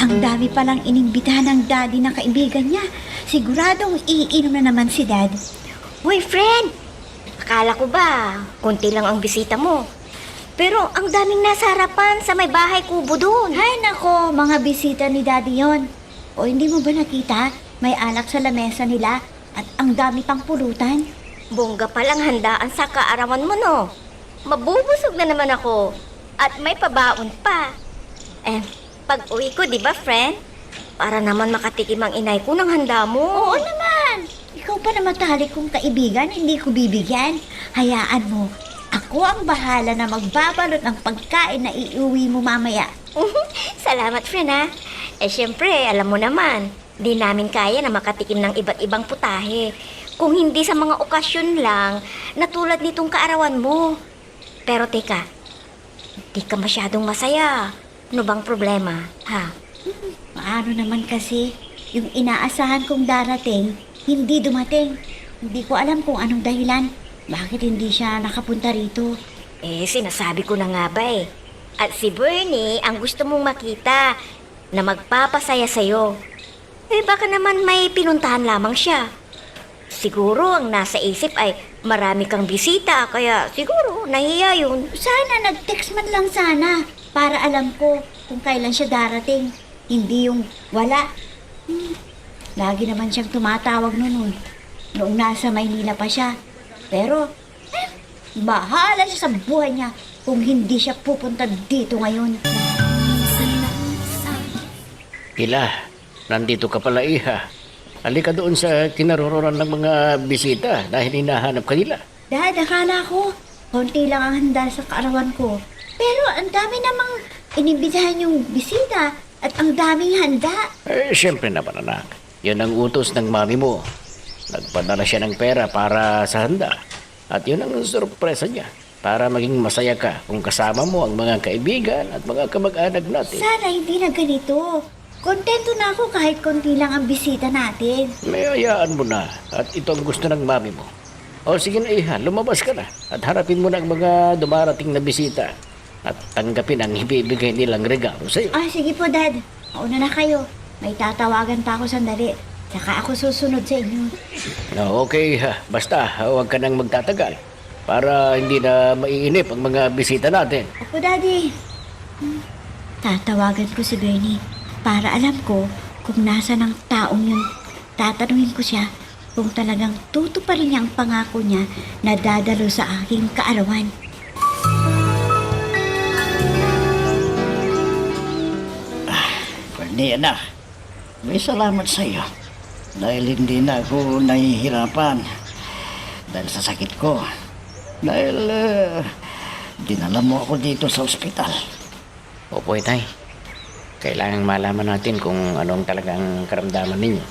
Ang dami palang inimbitahan ng daddy na kaibigan niya. Siguradong iinom na naman si dad. Uy, friend! Akala ko ba, konti lang ang bisita mo. Pero ang daming nasa harapan sa may bahay kubo doon. Ay nako, mga bisita ni daddy yon. O hindi mo ba nakita? May alak sa lamesa nila at ang dami pang pulutan. Bongga palang handaan sa kaarawan mo, no? Mabubusog na naman ako. At may pabaon pa. Pag uwi ko, di ba, friend? Para naman makatikim ang inay ko ng handa mo. Oo naman! Ikaw pa na matalik kong kaibigan, hindi ko bibigyan. Hayaan mo, ako ang bahala na magbabalot ng pagkain na iuwi mo mamaya. Salamat, friend, ha? Syempre, alam mo naman, di namin kaya na makatikim ng iba't ibang putahe. Kung hindi sa mga okasyon lang na tulad nitong kaarawan mo. Pero teka, di ka masyadong masaya. Ano bang problema, ha? Paano naman kasi yung inaasahan kong darating, hindi dumating. Hindi ko alam kung anong dahilan. Bakit hindi siya nakapunta rito? Sinasabi ko na nga ba eh. At si Bernie ang gusto mong makita na magpapasaya sa'yo. Baka naman may pinuntahan lamang siya. Siguro ang nasa isip ay marami kang bisita, kaya siguro nahiya yun. Sana nag-text man lang sana para alam ko kung kailan siya darating. Hindi yung wala. Lagi naman siyang tumatawag noon. Noong nasa Maynila pa siya. Pero, bahala siya sa buhay niya kung hindi siya pupunta dito ngayon. Ila, nandito ka pala, iha. Halika doon sa kinaroronan ng mga bisita dahil hinahanap ka nila. Dad, akala ko, konti lang ang handa sa kaarawan ko. Pero ang dami namang inibitahan yung bisita at ang daming handa. Siyempre naman, anak. Yan ang utos ng mami mo. Nagpadala siya ng pera para sa handa. At yun ang sorpresa niya. Para maging masaya ka kung kasama mo ang mga kaibigan at mga kamag-anak natin. Sana hindi na ganito. Kontento na ako kahit konti lang ang bisita natin. May hayaan mo na. At ito ang gusto ng mami mo. O sige na, iha, lumabas ka na. At harapin mo na ang mga dumarating na bisita. At tanggapin ang ibibigay nilang regalo sa'yo. Sige po, Dad. Mauna na kayo. May tatawagan pa ako sandali. Saka ako susunod sa inyo. No, okay, ha. Basta, huwag ka nang magtatagal. Para hindi na maiinip ang mga bisita natin. Opo, Daddy. Tatawagan ko si Bernie para alam ko kung nasa ng taong yun. Tatanungin ko siya kung talagang tutuparin niya ang pangako niya na dadalo sa aking kaarawan. Bernie, anak, may salamat sa iyo. Dahil hindi na ako nahihirapan dahil sa sakit ko. Dahil dinala mo ako dito sa ospital. Opo, itay. Kailangan malaman natin kung anong talagang karamdaman ninyo.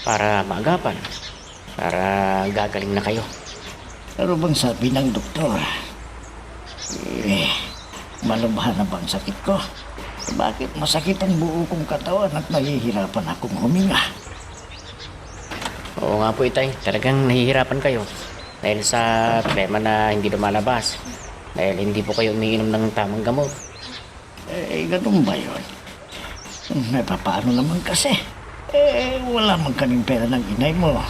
Para maagapan. Para gagaling na kayo. Ano bang sabi ng doktor? Malubhan na bang sakit ko? Bakit masakit ang buo kong katawan at nahihirapan akong huminga? Oo nga po, Itay. Talagang nahihirapan kayo. Dahil sa problema na hindi lumalabas. Dahil hindi po kayo umiinom ng tamang gamot. Ganun ba yun? Paano naman kasi? Wala man kaming pera ng inay mo.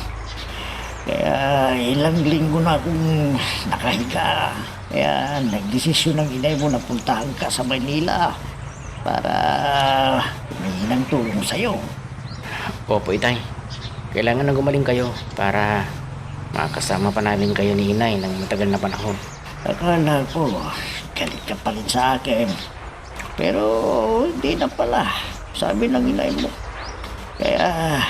Kaya ilang linggo na akong nakahiga. Kaya nagdesisyon ng inay mo na puntahan ka sa Manila para humingi ng tulong sa'yo. Opo, Itay. Kailangan na gumaling kayo para makasama pa namin kayo ni Inay ng matagal na panahon. Akala ko, galit ka pa rin sa akin. Pero hindi na pala. Sabi ng inay mo. Kaya,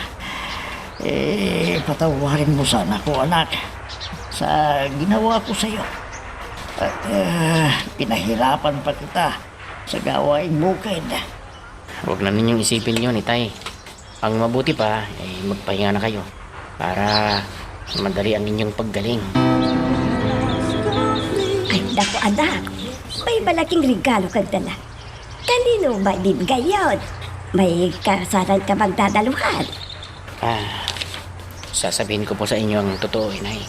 patawarin mo sana ko, anak, sa ginawa ko sa'yo. At pinahirapan pa kita sa gawaing bukid. Huwag na ninyong isipin yun, Itay. Ang mabuti pa, ay magpahinga na kayo para madali ang inyong paggaling. Ay, naku anak, may malaking regalo kang dala. Kanino ba bibigay yun? May kasalan ka bang dadaluhan? Sasabihin ko po sa inyo ang totoo, Inay.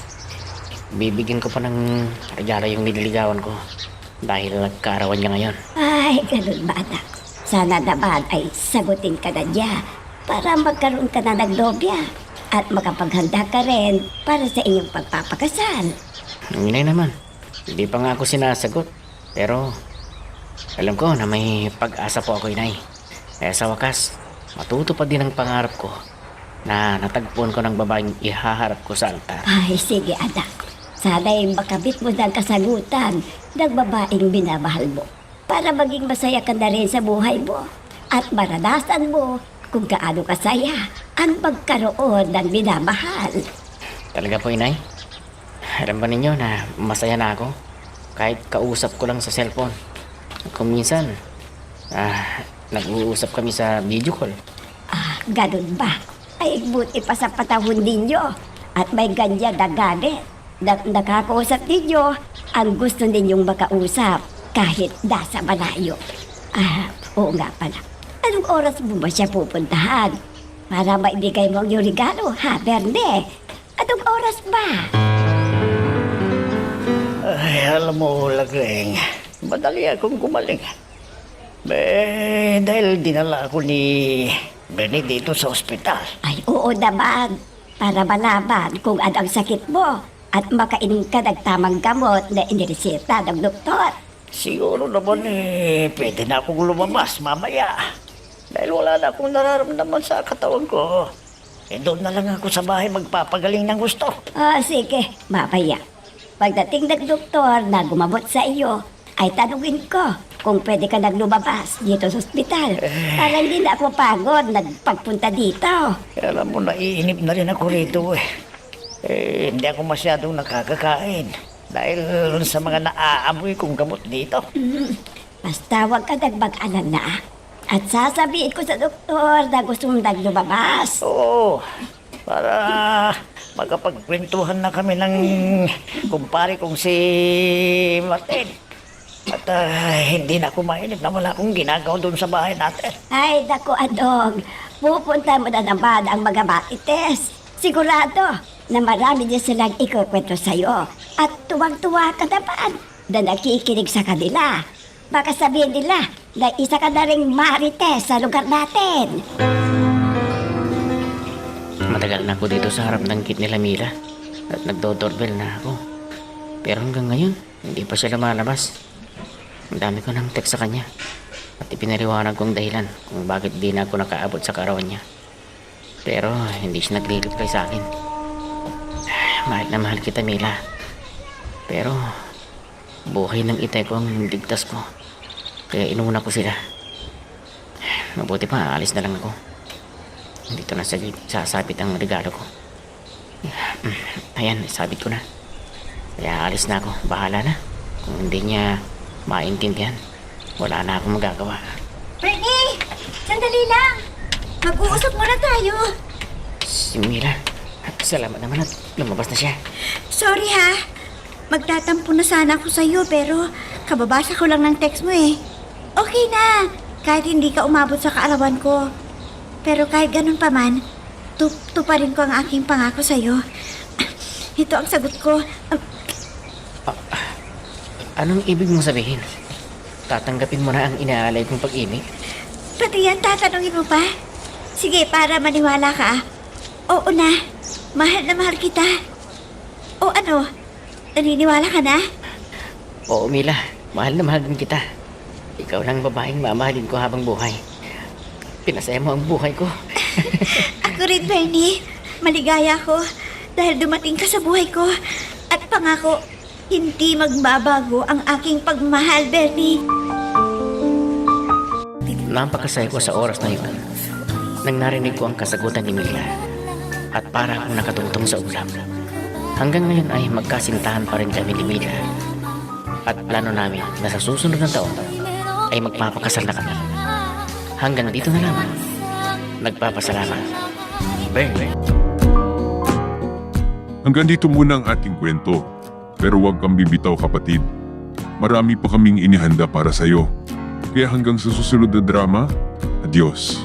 Bibigyan ko pa ng regalo yung nililigawan ko dahil nagkaarawan niya ngayon. Ay, ganun ba anak? Sana naman ay sagutin ka na niya para magkaroon ka na ng nobya at makapaghanda ka rin para sa inyong pagpapakasal. Ang Inay naman, hindi pa nga ako sinasagot. Pero alam ko na may pag-asa po ako, Inay. Kaya sa wakas, matutupad din ang pangarap ko na natagpuan ko ng babaeng ihaharap ko sa altar. Ay, sige anak. Sana'y makabit mo ng kasagutan ng babaeng minamahal mo para maging masaya ka na rin sa buhay mo at maranasan mo kung gaano kasaya ang magkaroon ng minamahal. Talaga po, Inay? Alam ba ninyo na masaya na ako kahit kausap ko lang sa cellphone? Kung minsan, nag-uusap kami sa video call. Ganun ba? Ay, buti pa sa patahon ninyo at may ganyan na gamit. Nakakausap ninyo ang gusto ninyong makausap kahit nasa malayo. Oo nga pala. Anong oras mo ba siya pupuntahan? Para maibigay mo ang iyong regalo, ha, Berne? Anong oras ba? Ay, alam mo, Lagring, madali akong gumaling. Dahil dinala ako ni Benny dito sa ospital. Ay, oo naman. Para malaman kung ano ang sakit mo at makainom ka ng tamang gamot na inireseta ng doktor. Siguro naman pwede na akong lumabas mamaya. Dahil wala na akong nararamdaman sa katawan ko. Doon na lang ako sa bahay magpapagaling ng gusto. Sige, mamaya. Pagdating ng doktor na gumamot sa iyo, ay tanungin ko kung pwede ka nang lumabas dito sa ospital. Para hindi na ako pagod nagpagpunta dito. Alam mo, naiinip na rin ako rito hindi ako masyadong nakakakain. Dahil sa mga naaamoy kong gamot dito. Basta huwag ka nagmag-alala. At sasabihin ko sa doktor na gusto mong lumabas. Oo, para makapagkwentuhan na kami ng kumpare kong si Martin. At hindi na ako mainip na wala akong ginagawa doon sa bahay natin. Ay, naku, Adong. Pupunta mo na naman ang mga Marites. Sigurado na marami din silang ikukwento sa'yo. At tuwang-tuwa ka naman na nakikinig sa kanila. Baka sabihin nila na isa ka na ring Marites sa lugar natin. Matagal na ako dito sa harap ng kit nila Mila at nagdo-doorbell na ako. Pero hanggang ngayon, hindi pa siya lumalabas. Ang dami ko ng text sa kanya at ipinaliwanag kong dahilan kung bakit di na ako nakaabot sa kaarawan niya. Pero hindi siya nagre-reply sa akin. Mahal na mahal kita, Mila. Pero buhay ng itay ko ang ligtas ko. Kaya inuna ko sila. Mabuti pa, aalis na lang ako. Dito na sasabit ang regalo ko. Ayan, sabit ko na. Kaya alis na ako. Bahala na. Kung hindi niya maintindihan, wala na akong magagawa. Bernie! Sandali lang! Mag-uusap muna tayo. Si Mila, salamat naman at lumabas na siya. Sorry ha. magtatampo na sana ako sa'yo pero kababasa ko lang ng text mo eh. Okay na, kahit hindi ka umabot sa kaarawan ko. Pero kahit ganun pa man, tuparin ko ang aking pangako sa'yo. Ito ang sagot ko. Anong ibig mong sabihin? Tatanggapin mo na ang inaalay kong pag-ibig? Pati yan, tatanungin mo pa? Sige, para maniwala ka. Oo na, mahal na mahal kita. O ano, naniniwala ka na? Oo, Mila. Mahal na mahal din kita. Ikaw lang babaeng mamahalin ko habang buhay. Pinasaya mo ang buhay ko. Ako rin, Bernie. Maligaya ko dahil dumating ka sa buhay ko. At pangako, hindi magbabago ang aking pagmamahal, Bernie. Napakasaya ko sa oras na yun nang narinig ko ang kasagutan ni Mila at para akong nakatungtong sa ulam. Hanggang ngayon ay magkasintahan pa rin kami ni Mila at plano namin na sa susunod na taon ay magpapakasal na kami. Hanggang dito na lamang. Nagpapasalamat. Bye. Hanggang dito muna ang ating kwento. Pero huwag kang bibitaw kapatid. Marami pa kaming inihanda para sa'yo. Kaya hanggang sa susunod na drama, adios.